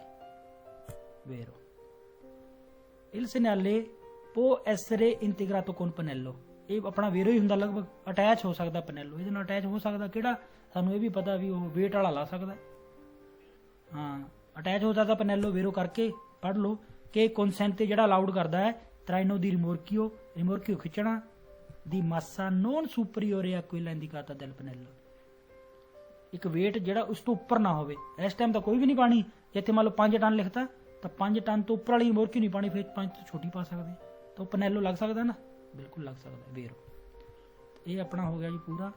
ਵੇਰੋ il segnale può essere integrato con pannello, ਇਹ ਆਪਣਾ ਵੇਰੋ ਹੀ ਹੁੰਦਾ, ਲਗਭਗ ਅਟੈਚ ਹੋ ਸਕਦਾ ਪਨੈਲੋ, ਇਹਦੇ ਨਾਲ ਅਟੈਚ ਹੋ ਸਕਦਾ ਕਿਹੜਾ? ਸਾਨੂੰ ਇਹ ਵੀ ਪਤਾ ਵੀ ਉਹ ਵੇਟ ਵਾਲਾ ਲਾ ਸਕਦਾ, ਹਾਂ ਅਟੈਚ ਹੋ ਸਕਦਾ ਪਨੈਲੋ। ਵੇਰੋ ਕਰਕੇ ਪੜ੍ਹ ਲਓ ਕਿ ਕਨਸੈਂਟ ਤੇ ਜਿਹੜਾ ਅਲਾਉਡ ਕਰਦਾ ਹੈ ਟਰਾਈਨੋ ਦੀ ਰਿਮੋਰਕੀਓ ਖਿੱਚਣਾ ਦੀ ਮਾਸਾ ਨੋਨ ਸੁਪਰੀਓਰੇ ਆ quella indicata del pannello, ਇੱਕ ਵੇਟ ਜਿਹੜਾ ਉਸ ਤੋਂ ਉੱਪਰ ਨਾ ਹੋਵੇ। ਇਸ ਟਾਈਮ ਤਾਂ ਕੋਈ ਵੀ ਨਹੀਂ ਪਾਣੀ, ਜਿੱਥੇ ਮੰਨ ਲਓ 5 ਟਨ ਲਿਖਤਾ ਤਾਂ 5 ਟਨ ਤੋਂ ਉੱਪਰ ਵਾਲੀ ਰਿਮੋਰਕੀ ਨਹੀਂ ਪਾਣੀ, ਫਿਰ 5 ਤੋਂ ਛੋਟੀ ਪਾ ਸਕਦੇ, ਤਾਂ ਪਨੈਲੋ ਲੱਗ ਸਕਦਾ ਨਾ, ਬਿਲਕੁਲ ਲੱਗ ਸਕਦਾ ਵੇਰੋ। ਇਹ ਆਪਣਾ ਹੋ ਗਿਆ ਜੀ ਪੂਰਾ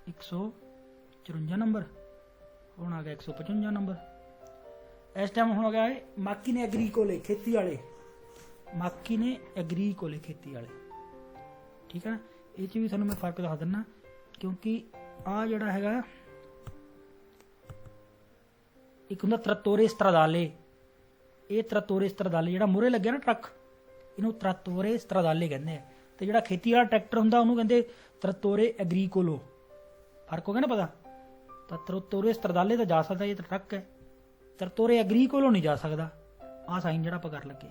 154 ਨੰਬਰ, ਹੁਣ ਆ ਗਿਆ 155 ਨੰਬਰ। ਇਸ ਟਾਈਮ ਹੁਣ ਹੋ ਗਿਆ ਹੈ ਮਾਕੀਨੇ ਐਗਰੀਕੋਲੇ, ਖੇਤੀ ਵਾਲੇ, ਮਾਕੀਨੇ ਐਗਰੀਕੋਲੇ ਖੇਤੀ ਵਾਲੇ, ਠੀਕ ਹੈ ਨਾ। ਇਹ 'ਚ ਵੀ ਤੁਹਾਨੂੰ ਮੈਂ ਫਰਕ ਦੱਸ ਦਿੰਦਾ, ਕਿਉਂਕਿ ਆਹ ਜਿਹੜਾ ਹੈਗਾ ਇੱਕ ਹੁੰਦਾ ਤ੍ਰਤੋਰੇ ਸਟਰਾਦਾਲੇ, ਇਹ ਤ੍ਰਤੋਰੇ ਸਟਰਾਦਾਲੇ ਜਿਹੜਾ ਮੂਹਰੇ ਲੱਗਿਆ ਨਾ ਟਰੱਕ, ਇਹਨੂੰ ਤ੍ਰਤੋਰੇ ਸਟਰਾਦਾਲੇ ਕਹਿੰਦੇ ਆ, ਤੇ ਜਿਹੜਾ ਖੇਤੀ ਵਾਲਾ ਟਰੈਕਟਰ ਹੁੰਦਾ ਉਹਨੂੰ ਕਹਿੰਦੇ ਤ੍ਰਤੋਰੇ ਐਗਰੀਕੋਲੋ। ਫਰਕ ਹੋ ਗਿਆ ਨਾ ਪਤਾ? ਤਾਂ ਤ੍ਰਤੋਰੇ ਸਟਰਾਦਾਲੇ ਤਾਂ ਜਾ ਸਕਦਾ, ਇਹ ਤਾਂ ਟਰੱਕ ਹੈ, ਤ੍ਰਤੋਰੇ ਐਗਰੀਕੋਲੋ ਨਹੀਂ ਜਾ ਸਕਦਾ। ਆਹ ਸਾਈਨ ਜਿਹੜਾ ਆਪਾਂ ਕਰ ਲੱਗੇ,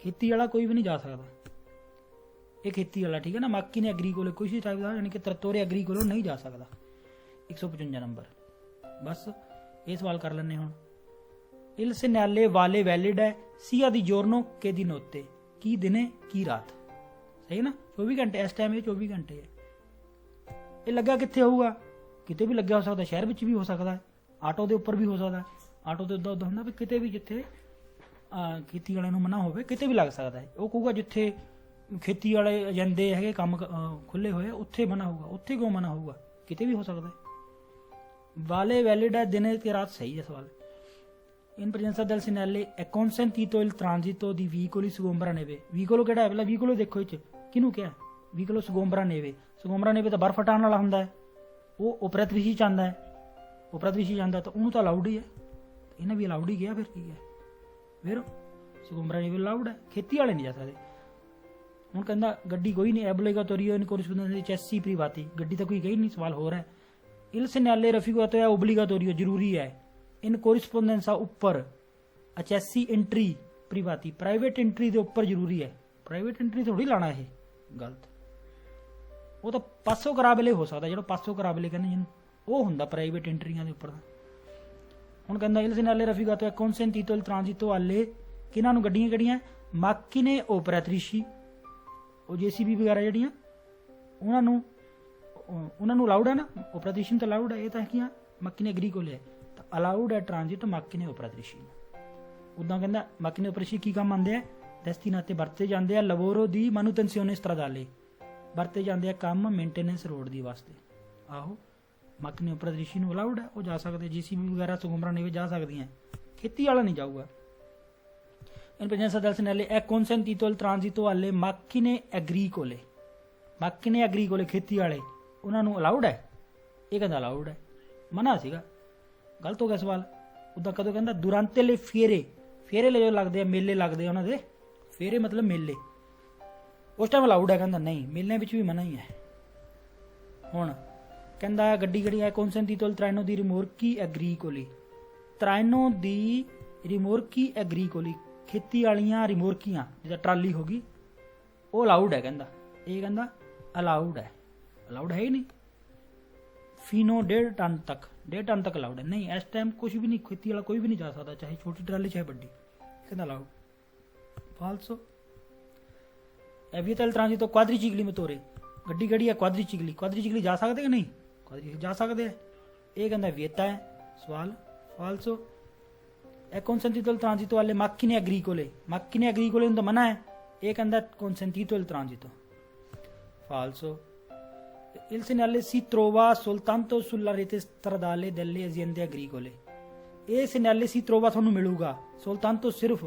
ਖੇਤੀ ਵਾਲਾ ਕੋਈ ਵੀ ਨਹੀਂ ਜਾ ਸਕਦਾ, ਇਹ ਖੇਤੀ ਵਾਲਾ, ਠੀਕ ਹੈ ਨਾ। ਮਾਕੀ ਨੇ ਐਗਰੀਕੋਲੇ ਕੁਛ ਹੀ ਚਾਹੀਦਾ, ਯਾਨੀ ਕਿ ਤ੍ਰਤੋਰੇ ਐਗਰੀਕੋਲੋ ਨਹੀਂ ਜਾ ਸਕਦਾ। 155 ਨੰਬਰ, ਬਸ ਇਹ ਸਵਾਲ ਕਰ ਲੈਂਦੇ ਹੁਣ। il segnale vale valid ਹੈ sia di giorno che di notte, ਕੀ ਦਿਨੇ ਕੀ ਰਾਤ, ਸਹੀ ਨਾ। 24 ਘੰਟੇ ਇਸ ਟਾਈਮ, ਇਹ 24 ਘੰਟੇ ਹੈ। ਇਹ ਲੱਗਾ ਕਿੱਥੇ ਹੋਊਗਾ? ਕਿਤੇ ਵੀ ਲੱਗਿਆ ਹੋ ਸਕਦਾ, ਸ਼ਹਿਰ ਵਿੱਚ ਵੀ ਹੋ ਸਕਦਾ, ਆਟੋ ਦੇ ਉੱਪਰ ਵੀ ਹੋ ਸਕਦਾ। ਆਟੋ ਤੇ ਉੱਦਾਂ ਹੁੰਦਾ ਵੀ ਕਿਤੇ ਵੀ ਜਿੱਥੇ ਖੇਤੀ ਵਾਲਿਆਂ ਨੂੰ ਮਨਾ ਹੋਵੇ ਕਿਤੇ ਵੀ ਲੱਗ ਸਕਦਾ ਹੈ। ਉਹ ਕਹੂਗਾ ਜਿੱਥੇ ਖੇਤੀ ਵਾਲੇ ਜਾਂਦੇ ਹੈਗੇ ਕੰਮ ਖੁੱਲੇ ਹੋਏ ਉੱਥੇ ਮਨਾ ਹੋਊਗਾ, ਉੱਥੇ ਕਿਉਂ ਮਨਾ ਹੋਊਗਾ? ਕਿਤੇ ਵੀ ਹੋ ਸਕਦਾ ਹੈ। ਵਾਲੇ ਵੈਲਿਡ ਹੈ ਦਿਨੇ ਤੇ ਰਾਤ, ਸਹੀ ਹੈ ਸਵਾਲ। in presenza del segnale è consentito il transito di veicoli su ombra neve, veicolo ਕਿਹੜਾ ਹੈ? ਪਹਿਲਾਂ veicolo ਦੇਖੋ, ਇਹ 'ਚ ਕਿਹਨੂੰ ਕਿਹਾ? veicolo su ombra neve, su ombra neve ਤਾਂ ਬਰਫ਼ ਹਟਾਉਣ ਵਾਲਾ ਹੁੰਦਾ ਹੈ, ਉਹ ਉਪਰਤਵਿਸ਼ੀ ਚ ਆਉਂਦਾ ਹੈ, ਉਪਰਤਵਿਸ਼ੀ ਜਾਂਦਾ ਤਾਂ ਉਹਨੂੰ ਤਾਂ ਅਲਾਉਡ ਹੀ ਹੈ, ਇਹਨੇ ਵੀ ਅਲਾਉਡ ਹੀ ਗਿਆ, ਫਿਰ ਕੀ ਹੈ? ਫਿਰ ਸੁਗੰਬਰਾ ਨੇਵੇ ਅਲਾਉਡ ਹੈ, ਖੇਤੀ ਵਾਲੇ ਨਹੀਂ ਜਾ ਸਕਦੇ। ਹੁਣ ਕਹਿੰਦਾ ਗੱਡੀ ਕੋਈ ਨਹੀਂ, obligatorio in corrispondenza di cessi privati, ਗੱਡੀ ਤਾਂ ਕੋਈ ਗਈ ਨਹੀਂ। ਸਵਾਲ ਹੋਰ ਹੈ, il segnale raffigurato è obbligatorio, ਜ਼ਰੂਰੀ ਹੈ, in corrispondenza ਉੱਪਰ accessi entry privati, private entry ਦੇ ਉੱਪਰ ਜ਼ਰੂਰੀ ਹੈ। ਪ੍ਰਾਈਵੇਟ ਐਂਟਰੀ ਥੋੜੀ ਲਾਣਾ, ਇਹ ਗਲਤ। ਉਹ ਤਾਂ ਪਾਸੋ ਕਰਾਬਲੇ ਹੋ ਸਕਦਾ, ਜਿਹੜਾ ਪਾਸੋ ਕਰਾਬਲੇ ਕਹਿੰਦੇ ਜਿਹਨੂੰ, ਉਹ ਹੁੰਦਾ ਪ੍ਰਾਈਵੇਟ ਐਂਟਰੀਆਂ ਦੇ ਉੱਪਰ। ਹੁਣ ਕਹਿੰਦਾ il segnale raffigurato è consentito il transito alle, ਕਿਹਨਾਂ ਨੂੰ? ਗੱਡੀਆਂ ਕਿਹੜੀਆਂ? macchine operatrici, ਉਹ JCB ਵਗੈਰਾ ਜਿਹੜੀਆਂ, ਉਹਨਾਂ ਨੂੰ ਅਲਾਉਡ ਹੈ ਨਾ, ਓਪਰੇਟੇਸ਼ਨ ਤਾਂ ਅਲਾਉਡ ਹੈ। ਇਹ ਤਾਂ ਕੀ ਆ? macchine agricole ਹੈ, ਤਾਂ ਅਲਾਉਡ ਹੈ ਟ੍ਰਾਂਜ਼ਿਟ macchine operatrici। ਉੱਦਾਂ ਕਹਿੰਦਾ macchine operatrici ਕੀ ਕੰਮ ਆਉਂਦੇ ਆ? destinati ਵਰਤੇ ਜਾਂਦੇ ਆ lavoro di manutenzione stradale, ਵਰਤੇ ਜਾਂਦੇ ਆ ਕੰਮ ਮੇਨਟੇਨੈਂਸ ਰੋਡ ਦੀ ਵਾਸਤੇ। ਆਹੋ macchine operatrici ਨੂੰ ਅਲਾਉਡ ਹੈ, ਉਹ ਜਾ ਸਕਦੇ। JCB ਵਗੈਰਾ ਸੁਗੰਬਰਾ ਨੇਵੇ ਜਾ ਸਕਦੀਆਂ, ਖੇਤੀ ਵਾਲਾ ਨਹੀਂ ਜਾਊਗਾ। in presenza del segnale è consentito il transito alle macchine agricole, macchine agricole ਖੇਤੀ ਵਾਲੇ, ਉਹਨਾਂ ਨੂੰ ਅਲਾਉਡ ਹੈ? ਇਹ ਕਹਿੰਦਾ ਅਲਾਉਡ ਹੈ, ਮਨਾ ਸੀਗਾ, ਗਲਤ ਹੋ ਗਿਆ ਸਵਾਲ। ਉੱਦਾਂ ਕਦੋਂ ਕਹਿੰਦਾ? durante le fiere, ਫੇਰੇ ਜੋ ਲੱਗਦੇ ਆ, ਮੇਲੇ ਲੱਗਦੇ ਆ ਉਹਨਾਂ ਦੇ, ਫੇਰੇ ਮਤਲਬ ਮੇਲੇ, ਉਸ ਟਾਈਮ ਅਲਾਊਡ ਹੈ। ਕਹਿੰਦਾ ਨਹੀਂ, ਮੇਲਿਆਂ ਵਿੱਚ ਵੀ ਮਨਾ ਹੀ ਹੈ। ਹੁਣ ਕਹਿੰਦਾ ਗੱਡੀ ਕਿਹੜੀ ਹੈ, ਕੌਨਸੈਂਟੀਨੋਲ ਟ੍ਰਾਈਨੋ ਦੀ ਰਿਮੋਰਕੀ ਐਗਰੀਕੋਲੀ, ਟ੍ਰਾਈਨੋ ਦੀ ਰਿਮੋਰਕੀ ਐਗਰੀਕੋਲੀ, ਖੇਤੀ ਵਾਲੀਆਂ ਰਿਮੋਰਕੀਆਂ, ਜਿੱਦਾਂ ਟਰਾਲੀ ਹੋ ਗਈ, ਉਹ ਅਲਾਊਡ ਹੈ। ਕਹਿੰਦਾ ਇਹ ਕਹਿੰਦਾ ਅਲਾਊਡ ਹੈ, ਅਲਾਊਡ ਹੈ ਹੀ ਨਹੀਂ। ਫੀਨੋ 1.5 ਟਨ ਤੱਕ, 1.5 ਟਨ ਤੱਕ ਅਲਾਊਡ ਹੈ। ਨਹੀਂ, ਇਸ ਟਾਈਮ ਕੁਝ ਵੀ ਨਹੀਂ, ਖੇਤੀ ਵਾਲਾ ਕੋਈ ਵੀ ਨਹੀਂ ਜਾ ਸਕਦਾ, ਚਾਹੇ ਛੋਟੀ ਟਰਾਲੀ ਚਾਹੇ ਵੱਡੀ, ਕਹਿੰਦਾ ਅਲਾਊਡ। ਫਾਲਸੋ ਐਵੀਟਲ ਟ੍ਰਾਂਜਿਟੋ ਕੁਆਦਰੀਚਿਕਲੀ ਮੋਟੋਰੇ, ਗੱਡੀ ਕਿਹੜੀ ਹੈ, ਕੁਆਦਰੀਚਿਕਲੀ, ਕੁਆਦਰੀਚਿਕਲੀ ਜਾ ਸਕਦੇ ਕਿ ਨਹੀਂ, ਕੁਆਦਰੀਚਿਕਲੀ ਜਾ ਸਕਦੇ ਆ, ਇਹ ਕਹਿੰਦਾ ਵਿeta ਹੈ। ਸਵਾਲ ਫਾਲਸੋ। ਇਹ ਕੌਨਸੈਂਟੀਨੋਲ ਟ੍ਰਾਂਜਿਟੋ ਵਾਲੇ macchine agricole, macchine agricole ਨੂੰ ਤਾਂ ਮਨਾ ਹੈ, ਇਹ ਕਹਿੰਦਾ ਕੌਨਸੈਂਟੀਨੋਲ ਟ੍ਰਾਂਜਿਟੋ। ਫਾਲਸੋ। Il segnale si trova soltanto sulla rete stradale delle aziende agricole, ਇਹ segnale si trova ਤੁਹਾਨੂੰ ਮਿਲੂਗਾ soltanto ਸਿਰਫ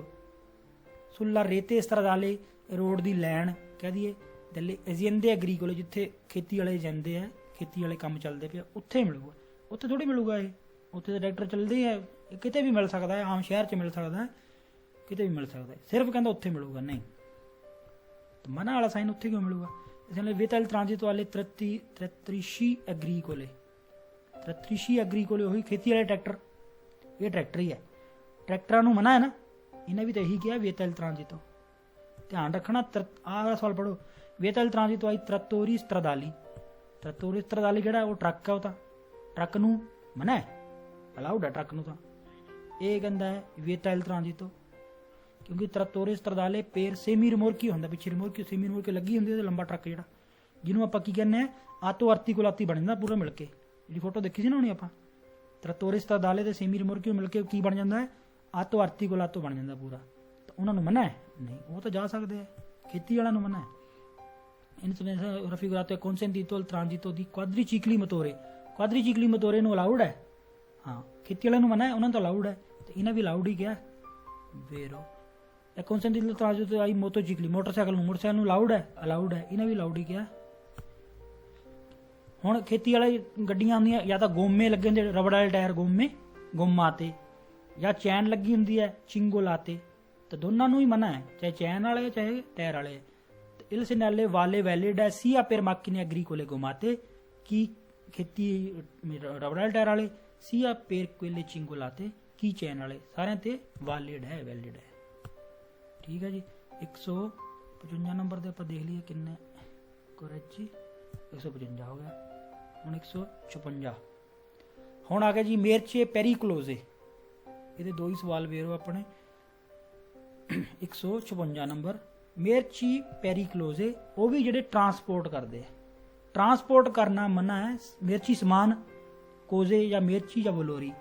sulla rete stradale, ਰੋਡ ਦੀ ਲਾਈਨ ਕਹਿ ਦਈਏ, delle aziende agricole, ਜਿੱਥੇ ਖੇਤੀ ਵਾਲੇ ਜਾਂਦੇ ਆ, ਖੇਤੀ ਵਾਲੇ ਕੰਮ ਚੱਲਦੇ ਪਿਆ, ਉੱਥੇ ਮਿਲੂਗਾ, ਉੱਥੇ ਥੋੜੀ ਮਿਲੂਗਾ ਇਹ, ਉੱਥੇ ਤਾਂ ਟਰੈਕਟਰ ਚੱਲਦੇ ਆ, ਕਿਤੇ ਵੀ ਮਿਲ ਸਕਦਾ ਹੈ, ਆਮ ਸ਼ਹਿਰ 'ਚ ਮਿਲ ਸਕਦਾ ਹੈ, ਕਿਤੇ ਵੀ ਮਿਲ ਸਕਦਾ ਹੈ, ਸਿਰਫ ਕਹਿੰਦਾ ਉੱਥੇ ਮਿਲੂਗਾ। ਨਹੀਂ, ਮਨਾ ਵਾਲਾ ਸਾਈਨ ਉੱਥੇ ਕਿਉਂ ਮਿਲੂਗਾ? ਇਸ ਲਈ ਵਿਟਲ ਟ੍ਰਾਂਜਿਟ ਵਾਲੇ ਤ੍ਰੈਤਰੀਸ਼ੀ ਐਗਰੀਕੋਲੇ, ਤ੍ਰੈਤਰੀਸ਼ੀ ਐਗਰੀਕੋਲੇ ਉਹੀ ਖੇਤੀ ਵਾਲੇ ਟਰੈਕਟਰ, ਇਹ ਟਰੈਕਟਰ ਹੀ ਹੈ, ਟਰੈਕਟਰਾਂ ਨੂੰ ਮਨਾ ਹੈ ਨਾ, ਇਹਨੇ ਵੀ ਤਾਂ ਇਹੀ ਕਿਹਾ ਵਿਟਲ ਟ੍ਰਾਂਜਿਟੋ। ਧਿਆਨ ਰੱਖਣਾ, ਆਹ ਸਵਾਲ ਪੜੋ, ਵਿਟਲ ਟ੍ਰਾਂਜਿਟੋ ਆਈ ਤ੍ਰੈਤੋਰੀ ਸਟਰਾਦਾਲੀ, ਤ੍ਰੈਤੋਰੀ ਸਟਰਾਦਾਲੀ ਕਿਹੜਾ, ਉਹ ਟਰੱਕ ਹੈ, ਉਹ ਤਾਂ ਟਰੱਕ ਨੂੰ ਮਨਾ ਹੈ, ਅਲਾਊਡ ਹੈ ਟਰੱਕ ਨੂੰ ਤਾਂ, ਇਹ ਕਹਿੰਦਾ ਹੈ ਵਿਟਲ ਟ੍ਰਾਂਜਿਟੋ, ਕਿਉਂਕਿ ਤ੍ਰੈਤੋਰੀ ਸਟਰਾਦਾਲੇ ਪੇਰ ਸੇਮੀ ਰਿਮੋਰਕੀ ਹੁੰਦਾ, ਪਿੱਛੇ ਰਿਮੋਰਕੀ ਸੇਮੀ ਰਿਮੋਰਕੀ ਲੱਗੀ ਹੁੰਦੀ, ਉਹਦੇ ਲੰਬਾ ਟਰੱਕ ਜਿਹੜਾ, ਜਿਹਨੂੰ ਆਪਾਂ ਕੀ ਕਹਿੰਦੇ ਆ, ਆਤੋ ਆਰਤੀਕੁਲਾਤੀ ਬਣ ਜਾਂਦਾ ਪੂਰਾ ਮਿਲ ਕੇ, ਜਿਹੜੀ ਫੋਟੋ ਦੇਖੀ ਸੀ ਨਾ ਹੁਣੀ ਆਪਾਂ, ਤ੍ਰੈਤੋਰੀ ਸਟਰਾਦਾਲੇ ਤੇ ਸੇਮੀ ਰਿਮੋਰਕੀ ਮਿਲ ਕੇ ਕੀ ਬਣ ਜਾਂਦਾ ਹੈ, ਆਤੋ ਆਰਤੀਕੁਲਾਤੋ ਬਣ ਜਾਂਦਾ ਪੂਰਾ। ਤਾਂ ਉਹਨਾਂ ਨੂੰ ਮਨਾ ਹੈ? ਨਹੀਂ, ਉਹ ਤਾਂ ਜਾ ਸਕਦੇ ਆ, ਖੇਤੀ ਵਾਲਿਆਂ ਨੂੰ ਮਨਾ ਹੈ। ਰਫੀਗੁਰਾਤੋ ਕੌਨਸੈਂਟੀਨੋਲ ਟ੍ਰਾਂਜਿਟੋ ਦੀ ਕੁਆਦਰੀਚਿਕਲੀ ਮੋਟੋਰੇ, ਕੁਆਦਰੀਚਿਕਲੀ ਮੋਟੋਰੇ ਨੂੰ ਅਲਾਊਡ ਹੈ, ਹਾਂ, ਖੇਤੀ ਵਾਲਿਆਂ ਨੂੰ ਮਨਾ ਹੈ, ਉਹਨਾਂ ਨੂੰ ਤਾਂ ਅਲਾਊਡ ਹੈ, ਤੇ ਇਹਨਾਂ ਵੀ ਅਲਾਊਡ ਹੀ ਕਿਹਾ। ਵੇਰੋ ਇਹ ਕੌਨਸੈਂਟੀਨੋਲ ਟ੍ਰਾਂਜਿਟੋ ਆਈ ਮੋਟੋਚਿਕਲੀ, ਮੋਟਰਸਾਈਕਲ ਨੂੰ ਅਲਾਊਡ ਹੈ, ਅਲਾਊਡ ਹੈ, ਇਹਨਾਂ ਵੀ ਅਲਾਊਡ ਹੀ ਕਿਹਾ। ਹੁਣ ਖੇਤੀ ਵਾਲੇ ਗੱਡੀਆਂ ਹੁੰਦੀਆਂ, ਜਾਂ ਤਾਂ ਗੋਮੇ ਲੱਗੇ ਹੁੰਦੇ, ਰਬੜ ਵਾਲੇ ਟਾਇਰ, ਗੋਮਾ ਤੇ, ਜਾਂ ਚੈਨ ਲੱਗੀ ਹੁੰਦੀ ਹੈ ਚਿੰਗੋਲਾ ਤੇ, ਤਾਂ ਦੋਨਾਂ ਨੂੰ ਹੀ ਮਨਾ ਹੈ, ਚਾਹੇ ਚੈਨ ਵਾਲੇ ਚਾਹੇ ਟਾਇਰ ਵਾਲੇ। ਇਲ ਸੈਨਾਲੇ ਵਾਲੇ ਵੈਲਿਡ ਹੈ ਸੀਆ ਪੇਰ macchine agricole ਗੋਮਾਤੇ, ਕੀ ਖੇਤੀ ਰਬੜ ਵਾਲੇ ਟਾਇਰ ਵਾਲੇ, ਸੀਆ ਪੇਰ ਕੁਇਲੇ ਚਿੰਗੋਲਾਤੇ, ਕੀ ਚੈਨ ਵਾਲੇ, ਸਾਰਿਆਂ ਤੇ ਵੈਲਿਡ ਹੈ, ਵੈਲਿਡ ਹੈ। ਠੀਕ ਹੈ ਜੀ। 155 ਨੰਬਰ ਦੇ ਆਪਾਂ ਦੇਖ ਲਈਏ ਕਿੰਨੇ ਕਰੈਕਟ ਜੀ, 155 ਹੋ ਗਿਆ। ਹੁਣ 156 ਹੁਣ ਆ ਗਿਆ ਜੀ ਮੇਰਚੇ ਪੈਰੀਕਲੋਜ਼ੇ, ਇਹਦੇ ਦੋ ਹੀ ਸਵਾਲ ਵੇਰੋ ਆਪਣੇ। 156 ਨੰਬਰ ਮੇਰਚੀ ਪੈਰੀਕਲੋਜ਼ੇ, ਉਹ ਵੀ ਜਿਹੜੇ ਟਰਾਂਸਪੋਰਟ ਕਰਦੇ ਆ, ਟਰਾਂਸਪੋਰਟ ਕਰਨਾ ਮਨਾ ਹੈ, ਮਿਰਚੀ ਸਮਾਨ, ਕੋਜ਼ੇ ਜਾਂ ਮਿਰਚੀ ਜਾਂ ਬਲੋਰੀ,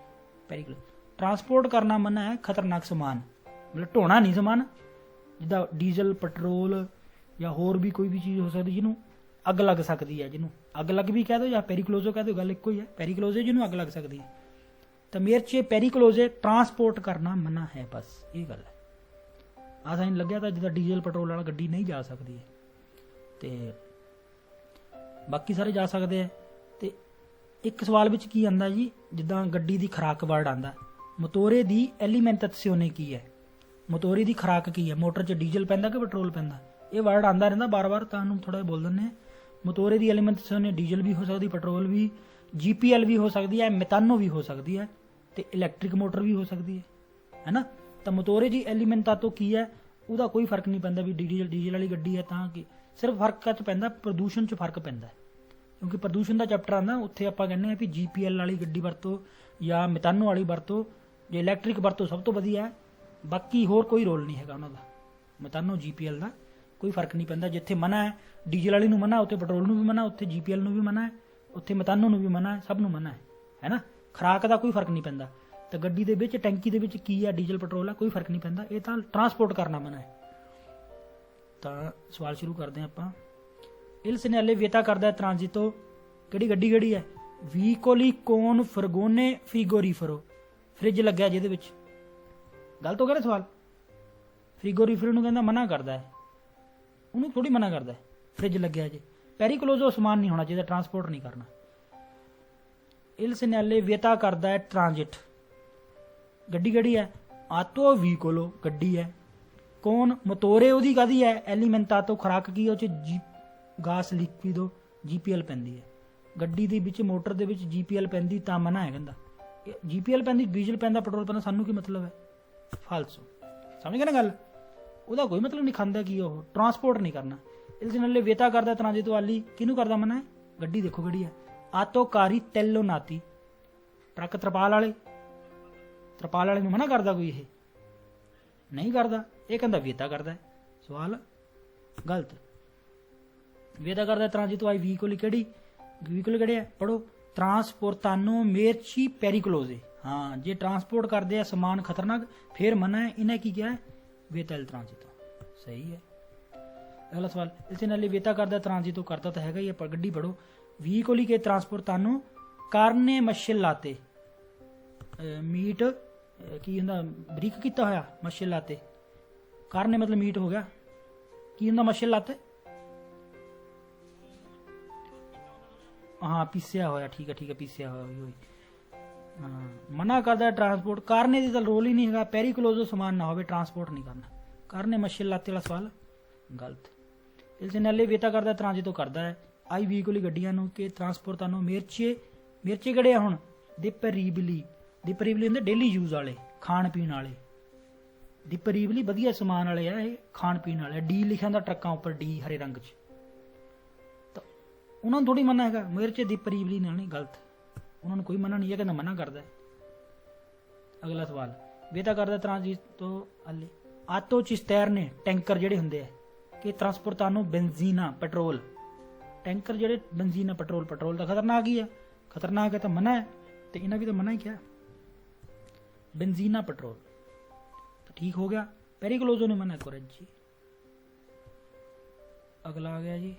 ਪੈਰੀਕਲੋਜ਼ ਟਰਾਂਸਪੋਰਟ ਕਰਨਾ ਮਨਾ ਹੈ, ਖਤਰਨਾਕ ਸਮਾਨ, ਮਤਲਬ ਢੋਣਾ ਨਹੀਂ ਸਮਾਨ, ਜਿੱਦਾਂ ਡੀਜ਼ਲ, ਪੈਟਰੋਲ ਜਾਂ ਹੋਰ ਵੀ ਕੋਈ ਵੀ ਚੀਜ਼ ਹੋ ਸਕਦੀ ਜਿਹਨੂੰ ਅੱਗ ਲੱਗ ਸਕਦੀ ਹੈ, ਜਿਹਨੂੰ ਅੱਗ ਲੱਗ ਵੀ ਕਹਿ ਦਿਓ ਜਾਂ ਪੈਰੀਕਲੋਜ਼ੋ ਕਹਿ ਦਿਓ, ਗੱਲ ਇੱਕੋ ਹੀ ਹੈ, ਪੈਰੀਕਲੋਜ਼ੇ ਜਿਹਨੂੰ ਅੱਗ ਲੱਗ ਸਕਦੀ ਹੈ। ਤਾਂ ਮੇਰਚੇ ਪੈਰੀਕਲੋਜ਼ੇ ਟਰਾਂਸਪੋਰਟ ਕਰਨਾ ਮਨਾ ਹੈ, ਬਸ ਇਹ ਗੱਲ ਹੈ। ਆਹ ਸਾਈਨ ਲੱਗਿਆ ਤਾਂ ਜਿੱਦਾਂ ਡੀਜ਼ਲ ਪੈਟਰੋਲ ਵਾਲਾ ਗੱਡੀ ਨਹੀਂ ਜਾ ਸਕਦੀ ਹੈ, ਤੇ ਬਾਕੀ ਸਾਰੇ ਜਾ ਸਕਦੇ ਆ। ਤੇ ਇੱਕ ਸਵਾਲ ਵਿੱਚ ਕੀ ਆਂਦਾ ਜੀ, ਜਿੱਦਾਂ ਗੱਡੀ ਦੀ ਖੁਰਾਕ ਵਰਡ ਆਂਦਾ, ਮੋਟੋਰੇ ਦੀ ਐਲੀਮੈਂਟੇਸ਼ਨੇ ਕੀ ਹੈ, ਮੋਟੋਰੇ ਦੀ ਖੁਰਾਕ ਕੀ ਹੈ, ਮੋਟਰ 'ਚ ਡੀਜ਼ਲ ਪੈਂਦਾ ਕਿ ਪੈਟਰੋਲ ਪੈਂਦਾ, ਇਹ ਵਰਡ ਆਂਦਾ ਰਹਿੰਦਾ ਬਾਰ-ਬਾਰ, ਤੁਹਾਨੂੰ ਥੋੜਾ ਜਿਹਾ ਬੋਲ ਦਿੰਦੇ ਆ। ਮੋਟੋਰੇ ਦੀ ਐਲੀਮੈਂਟੇਸ਼ਨੇ ਡੀਜ਼ਲ ਵੀ ਹੋ ਸਕਦੀ, ਪੈਟਰੋਲ ਵੀ, GPL ਵੀ ਹੋ ਸਕਦੀ ਹੈ, ਮੈਥਾਨੋ ਵੀ ਹੋ ਸਕਦੀ ਹੈ, ਤੇ ਇਲੈਕਟ੍ਰਿਕ ਮੋਟਰ ਵੀ ਹੋ ਸਕਦੀ ਹੈ ਨਾ। ਤਾਂ ਮੋਟੋਰੇ ਦੀ ਐਲੀਮੈਂਟਾਤੋ ਕੀ ਹੈ, ਉਹਦਾ ਕੋਈ ਫਰਕ ਨਹੀਂ ਪੈਂਦਾ ਵੀ ਡੀਜ਼ਲ ਵਾਲੀ ਗੱਡੀ ਹੈ ਤਾਂ ਕਿ, ਸਿਰਫ ਫਰਕ 'ਚ ਪੈਂਦਾ ਪ੍ਰਦੂਸ਼ਣ 'ਚ ਫਰਕ ਪੈਂਦਾ, ਕਿਉਂਕਿ ਪ੍ਰਦੂਸ਼ਣ ਦਾ ਚੈਪਟਰ ਆਉਂਦਾ, ਉੱਥੇ ਆਪਾਂ ਕਹਿੰਦੇ ਹਾਂ ਵੀ GPL ਵਾਲੀ ਗੱਡੀ ਵਰਤੋ ਜਾਂ ਮੈਥਾਨੋ ਵਾਲੀ ਵਰਤੋ, ਜੇ ਇਲੈਕਟ੍ਰਿਕ ਵਰਤੋ ਸਭ ਤੋਂ ਵਧੀਆ ਹੈ, ਬਾਕੀ ਹੋਰ ਕੋਈ ਰੋਲ ਨਹੀਂ ਹੈਗਾ ਉਹਨਾਂ ਦਾ, ਮੈਥਾਨੋ GPL ਦਾ ਕੋਈ ਫਰਕ ਨਹੀਂ ਪੈਂਦਾ। ਜਿੱਥੇ ਮਨਾ ਹੈ ਡੀਜ਼ਲ ਵਾਲੀ ਨੂੰ ਮਨਾ, ਉੱਥੇ ਪੈਟਰੋਲ ਨੂੰ ਵੀ ਮਨਾ, ਉੱਥੇ GPL ਨੂੰ ਵੀ ਮਨਾ ਹੈ, ਉੱਥੇ ਮੈਥਾਨੋ ਨੂੰ ਵੀ ਮਨਾ ਹੈ, ਸਭ ਨੂੰ ਮਨਾ ਹੈ ਨਾ। ਖੁਰਾਕ ਦਾ ਕੋਈ ਫਰਕ ਨਹੀਂ ਪੈਂਦਾ। ਤਾਂ ਗੱਡੀ ਦੇ ਵਿੱਚ ਟੈਂਕੀ ਦੇ ਵਿੱਚ ਕੀ ਹੈ, ਡੀਜ਼ਲ ਪੈਟਰੋਲ ਹੈ, ਕੋਈ ਫਰਕ ਨਹੀਂ ਪੈਂਦਾ, ਇਹ ਤਾਂ ਟਰਾਂਸਪੋਰਟ ਕਰਨਾ ਮਨਾ ਹੈ। ਤਾਂ ਸਵਾਲ ਸ਼ੁਰੂ ਕਰਦੇ ਹਾਂ ਆਪਾਂ। ਇਲ ਸੈਨਾਲੇ ਵਿeta ਕਰਦਾ ਹੈ ਟ੍ਰਾਂਜਿਟੋ, ਕਿਹੜੀ ਗੱਡੀ ਕਿਹੜੀ ਹੈ, ਵੀਕੋਲੀ ਕੋਨ ਫਰਗੋਨੇ ਫ੍ਰੀਗੋਰੀਫਰੋ, ਫ੍ਰਿਜ ਲੱਗਿਆ ਜਿਹਦੇ ਵਿੱਚ, ਗਲਤ ਹੋ ਗਿਆ ਨਾ ਸਵਾਲ, ਫ੍ਰੀਗੋਰੀਫਰੋ ਨੂੰ ਕਹਿੰਦਾ ਮਨਾ ਕਰਦਾ ਹੈ, ਉਹਨੂੰ ਥੋੜੀ ਮਨਾ ਕਰਦਾ ਹੈ, ਫ੍ਰਿਜ ਲੱਗਿਆ ਜੇ। ਪੈਰੀਕਲੋਜ਼ੋ ਸਮਾਨ ਨਹੀਂ ਹੋਣਾ ਚਾਹੀਦਾ, ਟਰਾਂਸਪੋਰਟ ਨਹੀਂ ਕਰਨਾ। ਇਲ ਸੈਨਾਲੇ ਵਿeta ਕਰਦਾ ਹੈ ਟ੍ਰਾਂਜਿਟ, ਗੱਡੀ ਕਿਹੜੀ ਹੈ, ਆਤੋ ਵੀਕੋਲੋ ਗੱਡੀ ਹੈ, ਕੌਣ ਮੋਟੋਰੇ ਉਹਦੀ ਕਾਹਦੀ ਹੈ, ਐਲੀਮੈਂਟਾਤੋ ਖੁਰਾਕ ਕੀ ਉਹ ਚ ਗਾਸ ਲਿਕਵਿਡੋ ਜੀਪੀਐਲ ਪੈਂਦੀ ਹੈ। ਗੱਡੀ ਦੇ ਵਿੱਚ ਮੋਟਰ ਦੇ ਵਿੱਚ ਜੀਪੀਐਲ ਪੈਂਦੀ ਤਾਂ ਮਨਾ ਹੈ, ਕਹਿੰਦਾ ਜੀਪੀਐਲ ਪੈਂਦੀ ਡੀਜ਼ਲ ਪੈਂਦਾ ਪੈਟਰੋਲ ਪੈਂਦਾ ਸਾਨੂੰ ਕੀ ਮਤਲਬ ਹੈ, ਫਾਲਸੋ। ਸਮਝ ਗਏ ਨਾ ਗੱਲ, ਉਹਦਾ ਕੋਈ ਮਤਲਬ ਨਹੀਂ, ਖਾਂਦਾ ਕੀ ਉਹ ਟਰਾਂਸਪੋਰਟ ਨਹੀਂ ਕਰਨਾ। ਇਸ ਨਾਲੇ ਵੇਤਾ ਕਰਦਾ ਤਰਾਂਜਿਤੋ ਵਾਲੀ ਕਿਹਨੂੰ ਕਰਦਾ ਮਨਾ ਹੈ, ਗੱਡੀ ਦੇਖੋ ਕਿਹੜੀ ਹੈ, ਆਤੋਕਾਰੀ ਤੈਲੋ ਨਾਤੀ ਟਰੱਕ ਤਰਪਾਲ ਵਾਲੇ ਨੂੰ ਮਨਾ ਕਰਦਾ ਕੋਈ, ਇਹ ਨਹੀਂ ਕਰਦਾ, ਇਹ ਕਹਿੰਦਾ ਵੇਤਾ ਕਰਦਾ। ਸਵਾਲ ਗਲਤ। ਵੇਤਾ ਕਰਦਾ ਤਰਾਂਜਿਤੋ ਆਈ ਵੀਕੋਲੀ ਕਿਹੜੀ, ਵੀਕਲ ਕਿਹੜੇ ਆ ਪੜੋ, ਟਰਾਂਸਪੋਰਟਾਨੋ ਮੇਰਚੀ ਪੈਰੀਕਲੋਜ਼ੇ। ਹਾਂ ਜੇ ਟਰਾਂਸਪੋਰਟ ਕਰਦੇ ਆ ਸਮਾਨ ਖਤਰਨਾਕ ਫਿਰ ਮਨਾ ਹੈ, ਇਹਨੇ ਕੀ ਕਿਹਾ, ਵੇਤਾ ਇਲ ਤਰਾਂਜਿਤੋ। ਸਹੀ ਹੈ। अगला सवाल, इसे नाले वेता करता ट्रांजितो करता तो हैगा ही, गड्डी पढ़ो, व्हीकोली के ट्रांसपोर्टानो कारने मशेलाते मीट की हुंदा बरीक कीता होया मशेलाते, कारने मतलब मीट हो गया, की हुंदा मशेलाते, हाँ पीसिया होया, ठीक है पीसिया होया। हाँ मना करता है ट्रांसपोर्ट, कारने की तो रोल ही नहीं है, पेरिक्लोजो समान ना हो ट्रांसपोर्ट नहीं करना, कारने मशेलाते वाला सवाल गलत। इस नाले वेता करता ट्रांजितो करता है आई व्हीकल गड्डियां के ट्रांसपोर्टानो मेरचे किहड़े हुण डिपरीबली हुंदे डेली यूज वाले खाण पीण वाले, डिपरीबली वधिया समान वाले आ, ये खाण पीण वाले, डी लिखिया हुंदा ट्रक्कां उपर, डी हरे रंग च, तो उन्होंने थोड़ी मना है मेरचे डिपरीबली नहीं, गलत, उन्होंने कोई मना नहीं है, कहना मना करता है। अगला सवाल, वेता करता ट्रांजितो अले आतो चिस्तेरने टैंकर जिहड़े हुंदे आ कि ट्रांसपोर्टानो बेंजीना पेट्रोल, टैंकर जेडे बेंजीना पेट्रोल तो खतरनाक ही है, खतरनाक है तो मना है, तो इन्हें भी तो मना ही क्या, बेंजीना पेट्रोल तो ठीक हो गया, पेरिक्लोजो ने मना करो जी। अगला आ गया जी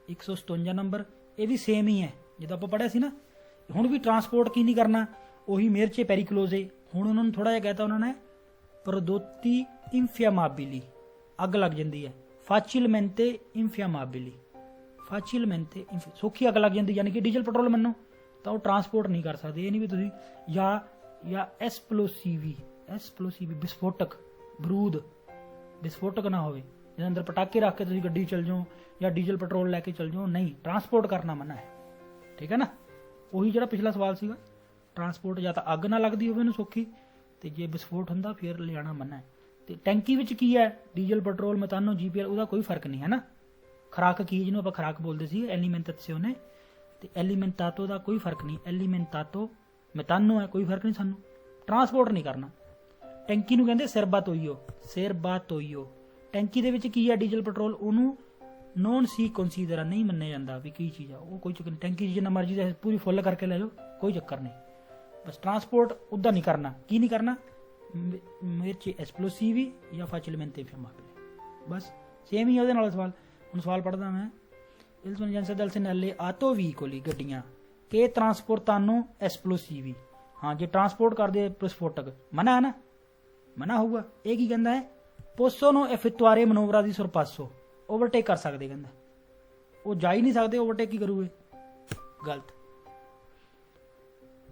157 नंबर, ये भी सेम ही है जो आप पढ़िया सी ना, हुण भी ट्रांसपोर्ट की नहीं करना, उही मेरचे पेरिक्लोजे, हुण उन्होंने थोड़ा जिहा कहता उन्होंने प्रोदोती इंफियामाबिली अग लग जाती है, फाचिलमेंटे इंफियामाबिली, फाचिलमेंटे सौखी अग लग जाती, यानी कि डीजल पेट्रोल मनो तो ट्रांसपोर्ट नहीं कर सकते, ये नहीं भी तुसी या एसप्लोसीवी विस्फोटक बरूद विस्फोटक ना होवे जिहदे अंदर पटाके रख के तुसी गड्डी चल जाओ या डीजल पेट्रोल लैके चल जाओ, नहीं ट्रांसपोर्ट करना मना है, ठीक है ना। ਉਹੀ ਜਿਹੜਾ पिछला सवाल ਸੀਗਾ, ट्रांसपोर्ट या तो अग ना लगती होवे ਉਹਨੂੰ सौखी, ਤੇ ਜੇ ਵਿਸਫੋਟ ਹੁੰਦਾ ਫਿਰ ਲਿਆਣਾ ਮਨਾ ਹੈ। ਤੇ ਟੈਂਕੀ ਵਿੱਚ ਕੀ ਹੈ, ਡੀਜ਼ਲ ਪੈਟਰੋਲ ਮਤਾਨੋ ਜੀਪੀਐਲ, ਉਹਦਾ ਕੋਈ ਫਰਕ ਨਹੀਂ ਹੈ ਨਾ। ਖੁਰਾਕ ਕੀ ਜਿਹਨੂੰ ਆਪਾਂ ਖੁਰਾਕ ਬੋਲਦੇ ਸੀ ਐਲੀਮੈਂਟਾਸੀਓਨੇ, ਤੇ ਐਲੀਮੈਂਟਾਤੋ ਦਾ ਕੋਈ ਫਰਕ ਨਹੀਂ, ਐਲੀਮੈਂਟਾਤੋ ਮਤਾਨੋ ਹੈ, ਕੋਈ ਫਰਕ ਨਹੀਂ ਸਾਨੂੰ, ਟਰਾਂਸਪੋਰਟ ਨਹੀਂ ਕਰਨਾ। ਟੈਂਕੀ ਨੂੰ ਕਹਿੰਦੇ ਸਿਰਬਾਤੋਈਓ, ਟੈਂਕੀ ਦੇ ਵਿੱਚ ਕੀ ਹੈ ਡੀਜ਼ਲ ਪੈਟਰੋਲ, ਉਹਨੂੰ ਨੋਨ ਸੀ ਕੰਸੀਡਰ ਨਹੀਂ ਮੰਨਿਆ ਜਾਂਦਾ ਵੀ ਕੀ ਚੀਜ਼ ਆ, ਉਹ ਕੋਈ ਚੱਕਰ ਨਹੀਂ, ਟੈਂਕੀ ਜਿੰਨਾ ਮਰਜ਼ੀ ਦਾ ਪੂਰੀ ਫੁੱਲ ਕਰਕੇ ਲੈ ਜਾਓ, ਕੋਈ ਚੱਕਰ ਨਹੀਂ, बस ट्रांसपोर्ट उदा नहीं करना, की नहीं करना, मिर्ची एस्प्लोसिवी या फाचिलमेंटे इंफियामाबिले, बस सेम ही है सवाल। हुण सवाल पढ़दा मैं, il sono dal segnale auto veicoli गड्डियां के ट्रांसपोर्टानो एस्प्लोसिवी, हाँ जो ट्रांसपोर्ट करदे विस्फोटक मना है ना, मना होगा। ये की कहंदा है, possono effettuare मनोवरा दी sorpasso, ओवरटेक कर सकते, कहंदा वो जा ही नहीं सकते, ओवरटेक की करूगे, गलत।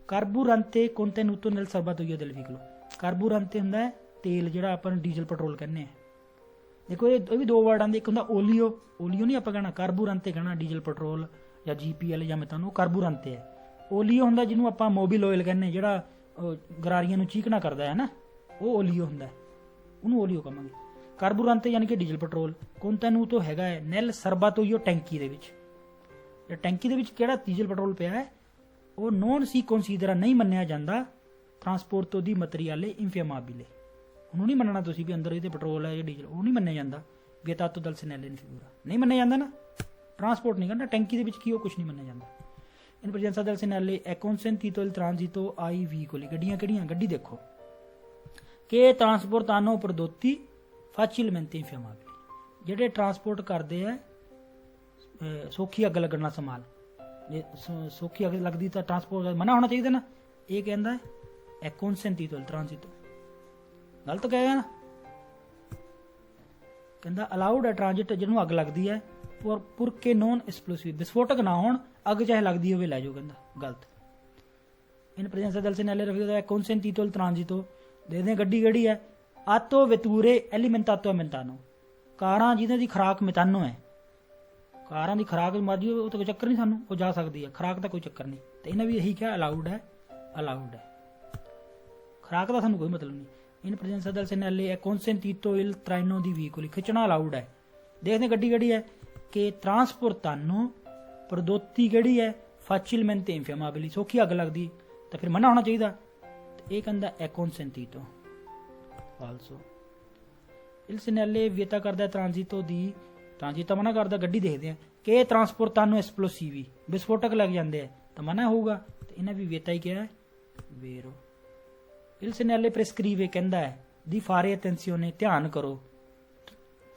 ਕਾਰਬੂਰੈਂਟੇ ਕੰਟੇਨੂਟੋ ਨੈਲ ਸਰਬਾਤੋਈਓ del veicolo, ਕਾਰਬੂਰੈਂਟੇ ਹੁੰਦਾ ਹੈ ਤੇਲ ਜਿਹੜਾ ਆਪਾਂ ਡੀਜ਼ਲ ਪੈਟਰੋਲ ਕਹਿੰਦੇ ਆ। ਦੇਖੋ ਇਹ ਵੀ ਦੋ ਵਰਡ ਆਉਂਦੇ, ਇੱਕ ਹੁੰਦਾ ਓਲੀਓ ਨਹੀਂ ਆਪਾਂ ਕਹਿਣਾ, ਕਾਰਬੂਰੈਂਟੇ ਕਹਿਣਾ ਡੀਜ਼ਲ ਪੈਟਰੋਲ ਜਾਂ ਜੀਪੀਐਲ ਜਾਂ ਮੈਥਾਨੋ, ਕਾਰਬੂਰੈਂਟੇ ਹੈ। ਓਲੀਓ ਹੁੰਦਾ ਜਿਹਨੂੰ ਆਪਾਂ ਮੋਬਿਲ ਆਇਲ ਕਹਿੰਦੇ, ਜਿਹੜਾ ਗਰਾਰੀਆਂ ਨੂੰ ਚੀਕਣਾ ਕਰਦਾ ਹੈ ਨਾ, ਉਹ ਓਲੀਓ ਹੁੰਦਾ, ਉਹਨੂੰ ਓਲੀਓ ਕਹਾਂਗੇ। ਕਾਰਬੂਰੈਂਟੇ ਯਾਨੀ ਕਿ ਡੀਜ਼ਲ ਪੈਟਰੋਲ, ਕੰਟੇਨੂਟੋ ਹੈਗਾ ਹੈ ਨੈਲ ਸਰਬਾਤੋਈਓ ਟੈਂਕੀ ਦੇ ਵਿੱਚ, ਟੈਂਕੀ ਦੇ ਵਿੱਚ ਕਿਹੜਾ ਡੀਜ਼ਲ ਪੈਟਰੋਲ ਪਿਆ ਹੈ ਉਹ ਨੋਨ ਸੀ ਕੰਸੀਡਰਾ ਨਹੀਂ ਮੰਨਿਆ ਜਾਂਦਾ, ਟਰਾਂਸਪੋਰਟੋ ਦੀ ਮਟੀਰੀਅਲੇ ਇੰਫਿਆਮਾਬਿਲੇ, ਉਹਨੂੰ ਨਹੀਂ ਮੰਨਣਾ ਤੁਸੀਂ ਵੀ ਅੰਦਰ ਇਹਦੇ ਪੈਟਰੋਲ ਹੈ ਜਾਂ ਡੀਜ਼ਲ, ਉਹ ਨਹੀਂ ਮੰਨਿਆ ਜਾਂਦਾ, ਵਿetato dal segnale in figura ਨਹੀਂ ਮੰਨਿਆ ਜਾਂਦਾ ਨਾ, ਟਰਾਂਸਪੋਰਟ ਨਹੀਂ ਕਰਨਾ, ਟੈਂਕੀ ਦੇ ਵਿੱਚ ਕੀ ਉਹ ਕੁਝ ਨਹੀਂ ਮੰਨਿਆ ਜਾਂਦਾ। in presenza del segnale è consentito il transito ai veicoli, ਗੱਡੀਆਂ ਕਿਹੜੀਆਂ, ਗੱਡੀ ਦੇਖੋ che trasportano prodotti facilmente infiammabili, ਜਿਹੜੇ ਟਰਾਂਸਪੋਰਟ ਕਰਦੇ ਆ ਸੌਖੀ ਅੱਗ ਲੱਗਣ ਨਾਲ ਸਮਾਨ, ਜੇ ਸੌਖੀ ਅੱਗ ਲੱਗਦੀ ਤਾਂ ਟਰਾਂਸਪੋਰਟ ਮਨਾ ਹੋਣਾ ਚਾਹੀਦਾ ਨਾ। ਇਹ ਕਹਿੰਦਾ ਹੈ consentito il transito, ਗਲਤ ਕਹੇਗਾ ਨਾ, ਕਹਿੰਦਾ ਅਲਾਉਡ ਹੈ ਟ੍ਰਾਂਜਿਟ ਜਿਹਨੂੰ ਅੱਗ ਲੱਗਦੀ ਹੈ, ਪੁਰਕੇ ਨੋਨ ਐਕਸਪਲੋਸਿਵ, ਵਿਸਫੋਟਕ ਨਾ ਹੋਣ, ਅੱਗ ਚਾਹੇ ਲੱਗਦੀ ਹੋਵੇ ਲੈ ਜਾਓ, ਕਹਿੰਦਾ ਗਲਤ। in presenza del segnale rapido è consentito il transito ਦੇਖਦੇ ਹਾਂ ਗੱਡੀ ਕਿਹੜੀ ਹੈ। ਆਤੋ ਵੈਤੂਰੇ ਐਲੀਮੈਂਟਾਤੋ ਮੈਂਟਾਨੋ, ਕਾਰਾਂ ਜਿਹਨਾਂ ਦੀ ਖੁਰਾਕ ਮੈਟਾਨੋ ਹੈ। ਕਾਰਾਂ ਦੀ ਖੁਰਾਕ ਮਰਜੀ ਉਹ ਤਾਂ ਕੋਈ ਚੱਕਰ ਨਹੀਂ, ਸਾਨੂੰ ਉਹ ਜਾ ਸਕਦੀ ਹੈ, ਖੁਰਾਕ ਦਾ ਕੋਈ ਚੱਕਰ ਨਹੀਂ। ਤੇ ਇਹਨਾਂ ਵੀ ਇਹੀ ਕਿਹਾ ਅਲਾਉਡ ਹੈ, ਅਲਾਉਡ ਹੈ, ਖੁਰਾਕ ਦਾ ਸਾਨੂੰ ਕੋਈ ਮਤਲਬ ਨਹੀਂ। ਇਨ ਪ੍ਰੈਜ਼ੈਂਸਾ del segnale è consentito il traino di veicoli, ਖਿੱਚਣਾ ਅਲਾਉਡ ਹੈ। ਦੇਖਦੇ ਗੱਡੀ ਕਿਹੜੀ ਹੈ ਕਿ trasportano prodotti ਕਿਹੜੀ ਹੈ facilmente infiammabili, ਸੌਖੀ ਅੱਗ ਲੱਗਦੀ, ਤਾਂ ਫਿਰ ਮਨਾ ਹੋਣਾ ਚਾਹੀਦਾ। ਤੇ ਇਹ ਕਹਿੰਦਾ è consentito, falso। il segnale vieta ਕਰਦਾ ਟ੍ਰਾਂਜ਼ਿਟੋ ਦੀ, ਟ੍ਰਾਂਜ਼ਿਟੋ ਮਨਾ ਕਰਦਾ। ਗੱਡੀ ਦੇਖਦੇ ਆ ਕਿ trasportano esplosivi, ਵਿਸਫੋਟਕ ਲੱਗ ਜਾਂਦੇ ਆ ਤਾਂ ਮਨਾ ਹੋਊਗਾ। ਤੇ ਇਹਨਾਂ ਵੀ ਵਿeta ਹੀ ਕਿਹਾ ਹੈ, vero। il segnale prescrive ਕਹਿੰਦਾ ਹੈ ਦੀ fare attenzione, ਧਿਆਨ ਕਰੋ।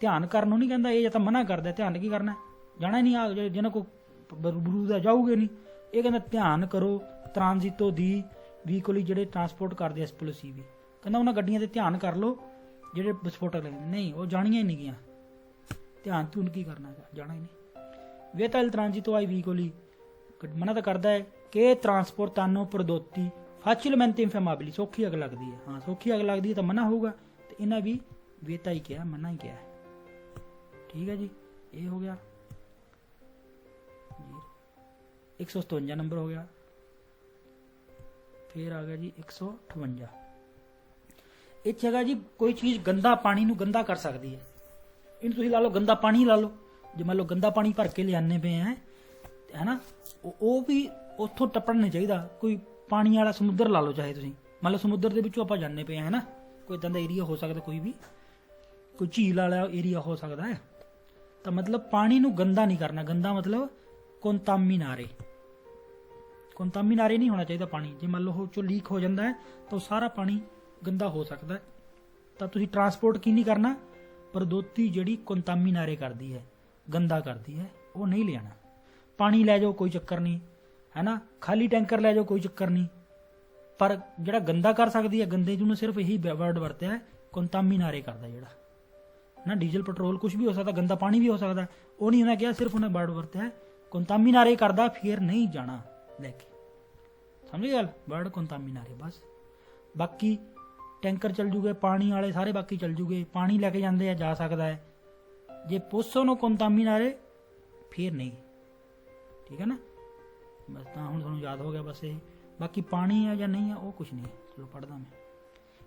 ਧਿਆਨ ਕਰਨ ਨੂੰ ਨਹੀਂ ਕਹਿੰਦਾ, ਇਹ ਜਾਂ ਤਾਂ ਮਨਾ ਕਰਦਾ। ਧਿਆਨ ਕੀ ਕਰਨਾ, ਜਾਣਾ ਹੀ ਨਹੀਂ, ਆ ਜਿਹਨਾਂ ਕੋ ਬਰੂ ਦਾ ਜਾਊਗੇ ਨਹੀਂ। ਇਹ ਕਹਿੰਦਾ ਧਿਆਨ ਕਰੋ ਟ੍ਰਾਂਜ਼ਿਟੋ ਦੀ ਵਹੀਕਲ ਜਿਹੜੇ ਟਰਾਂਸਪੋਰਟ ਕਰਦੇ ਐਕਸਪਲੋਸਿਵ, ਕਹਿੰਦਾ ਉਹਨਾਂ ਗੱਡੀਆਂ ਤੇ ਧਿਆਨ ਕਰ ਲਓ ਜਿਹੜੇ ਵਿਸਫੋਟਕ ਲੱਗਦੇ। ਨਹੀਂ, ਉਹ ਜਾਣੀਆਂ ਹੀ ਨਹੀਂ ਗੀਆਂ, ਧਿਆਨ ਧੁਨ ਕੀ ਕਰਨਾ, ਜਾਣਾ ਹੀ ਨਹੀਂ। ਵਿeta il transito ai veicoli, ਮਨਾ ਤਾਂ ਕਰਦਾ ਹੈ ਕਿ trasportano prodotti facilmente infiammabili, ਸੌਖੀ ਅੱਗ ਲੱਗਦੀ ਹੈ। ਹਾਂ, ਸੌਖੀ ਅੱਗ ਲੱਗਦੀ ਹੈ ਤਾਂ ਮਨਾ ਹੋਊਗਾ। ਤੇ ਇਹਨਾਂ ਵੀ ਵਿeta ਹੀ ਕਿਹਾ, ਮਨਾ ਹੀ ਕਿਹਾ। ਠੀਕ ਹੈ ਜੀ, ਇਹ ਹੋ ਗਿਆ ਜੀ 157 ਨੰਬਰ ਹੋ ਗਿਆ। ਫਿਰ ਆ ਗਿਆ ਜੀ 158। ਇਹ ਹੈਗਾ ਜੀ ਕੋਈ ਚੀਜ਼ ਗੰਦਾ ਪਾਣੀ ਨੂੰ ਗੰਦਾ ਕਰ ਸਕਦੀ ਹੈ। ਇਹਨੂੰ ਤੁਸੀਂ ਲਾ ਲਓ ਗੰਦਾ ਪਾਣੀ ਲਾ ਲਓ, ਜੇ ਮੰਨ ਲਓ ਗੰਦਾ ਪਾਣੀ ਭਰ ਕੇ ਲਿਆਨੇ ਪਏ ਹੈ ਨਾ, ਉਹ ਵੀ ਉੱਥੋਂ ਟੱਪਣ ਨਹੀਂ ਚਾਹੀਦਾ। ਕੋਈ ਪਾਣੀ ਵਾਲਾ ਸਮੁੰਦਰ ਲਾ ਲਓ, ਚਾਹੇ ਤੁਸੀਂ ਮੰਨ ਲਓ ਸਮੁੰਦਰ ਦੇ ਵਿੱਚੋਂ ਆਪਾਂ ਜਾਂਦੇ ਪਏ ਹੈ ਨਾ, ਕੋਈ ਇੱਦਾਂ ਦਾ ਏਰੀਆ ਹੋ ਸਕਦਾ, ਕੋਈ ਵੀ ਕੋਈ ਝੀਲ ਵਾਲਾ ਏਰੀਆ ਹੋ ਸਕਦਾ ਹੈ। ਤਾਂ ਮਤਲਬ ਪਾਣੀ ਨੂੰ ਗੰਦਾ ਨਹੀਂ ਕਰਨਾ। ਗੰਦਾ ਮਤਲਬ ਕੰਟਾਮੀਨਾਰੇ, ਕੰਟਾਮੀਨਾਰੇ ਨਹੀਂ ਹੋਣਾ ਚਾਹੀਦਾ ਪਾਣੀ। ਜੇ ਮੰਨ ਲਓ ਉਹ ਚੋਂ ਲੀਕ ਹੋ ਜਾਂਦਾ ਹੈ ਤਾਂ ਉਹ ਸਾਰਾ ਪਾਣੀ ਗੰਦਾ ਹੋ ਸਕਦਾ ਹੈ। ਤਾਂ ਤੁਸੀਂ ਟਰਾਂਸਪੋਰਟ ਕੀ ਨਹੀਂ ਕਰਨਾ, ਪ੍ਰਦੋਤੀ ਜਿਹੜੀ ਕੰਟਾਮੀਨਾਰੇ ਕਰਦੀ ਹੈ, ਗੰਦਾ ਕਰਦੀ ਹੈ, ਉਹ ਨਹੀਂ ਲਿਆਣਾ। ਪਾਣੀ ਲੈ ਜਾਓ ਕੋਈ ਚੱਕਰ ਨਹੀਂ ਹੈ ਨਾ, ਖਾਲੀ ਟੈਂਕਰ ਲੈ ਜਾਓ ਕੋਈ ਚੱਕਰ ਨਹੀਂ, ਪਰ ਜਿਹੜਾ ਗੰਦਾ ਕਰ ਸਕਦੀ ਹੈ, ਗੰਦੇ ਜਿਹਨੂੰ ਸਿਰਫ ਇਹੀ ਵਰਡ ਵਰਤਿਆ ਹੈ, ਕੰਟਾਮੀਨਾਰੇ ਕਰਦਾ ਜਿਹੜਾ ਨਾ। ਡੀਜ਼ਲ ਪੈਟਰੋਲ ਕੁਝ ਵੀ ਹੋ ਸਕਦਾ, ਗੰਦਾ ਪਾਣੀ ਵੀ ਹੋ ਸਕਦਾ, ਉਹ ਨਹੀਂ ਉਹਨੇ ਕਿਹਾ, ਸਿਰਫ ਉਹਨੇ ਵਰਡ ਵਰਤਿਆ ਕੰਟਾਮੀਨਾਰੇ ਕਰਦਾ, ਫਿਰ ਨਹੀਂ ਜਾਣਾ ਲੈ ਕੇ। ਸਮਝ ਗੱਲ, ਵਰਡ ਕੰਟਾਮੀਨਾਰੇ ਬਸ। ਬਾਕੀ ਟੈਂਕਰ ਚੱਲ ਜੂਗੇ, ਪਾਣੀ ਵਾਲੇ ਸਾਰੇ ਬਾਕੀ ਚੱਲ ਜੂਗੇ, ਪਾਣੀ ਲੈ ਕੇ ਜਾਂਦੇ ਆ, ਜਾ ਸਕਦਾ ਹੈ। ਜੇ ਪੋਸੋ ਨੂੰ ਕੰਟਾਮੀਨਾਰੇ ਫਿਰ ਨਹੀਂ, ਠੀਕ ਹੈ ਨਾ। ਬਸ ਤਾਂ ਹੁਣ ਤੁਹਾਨੂੰ ਯਾਦ ਹੋ ਗਿਆ ਬਸ ਇਹ। ਬਾਕੀ ਪਾਣੀ ਹੈ ਜਾਂ ਨਹੀਂ ਹੈ ਉਹ ਕੁਛ ਨਹੀਂ, ਚਲੋ ਪੜ੍ਹਦਾ ਮੈਂ।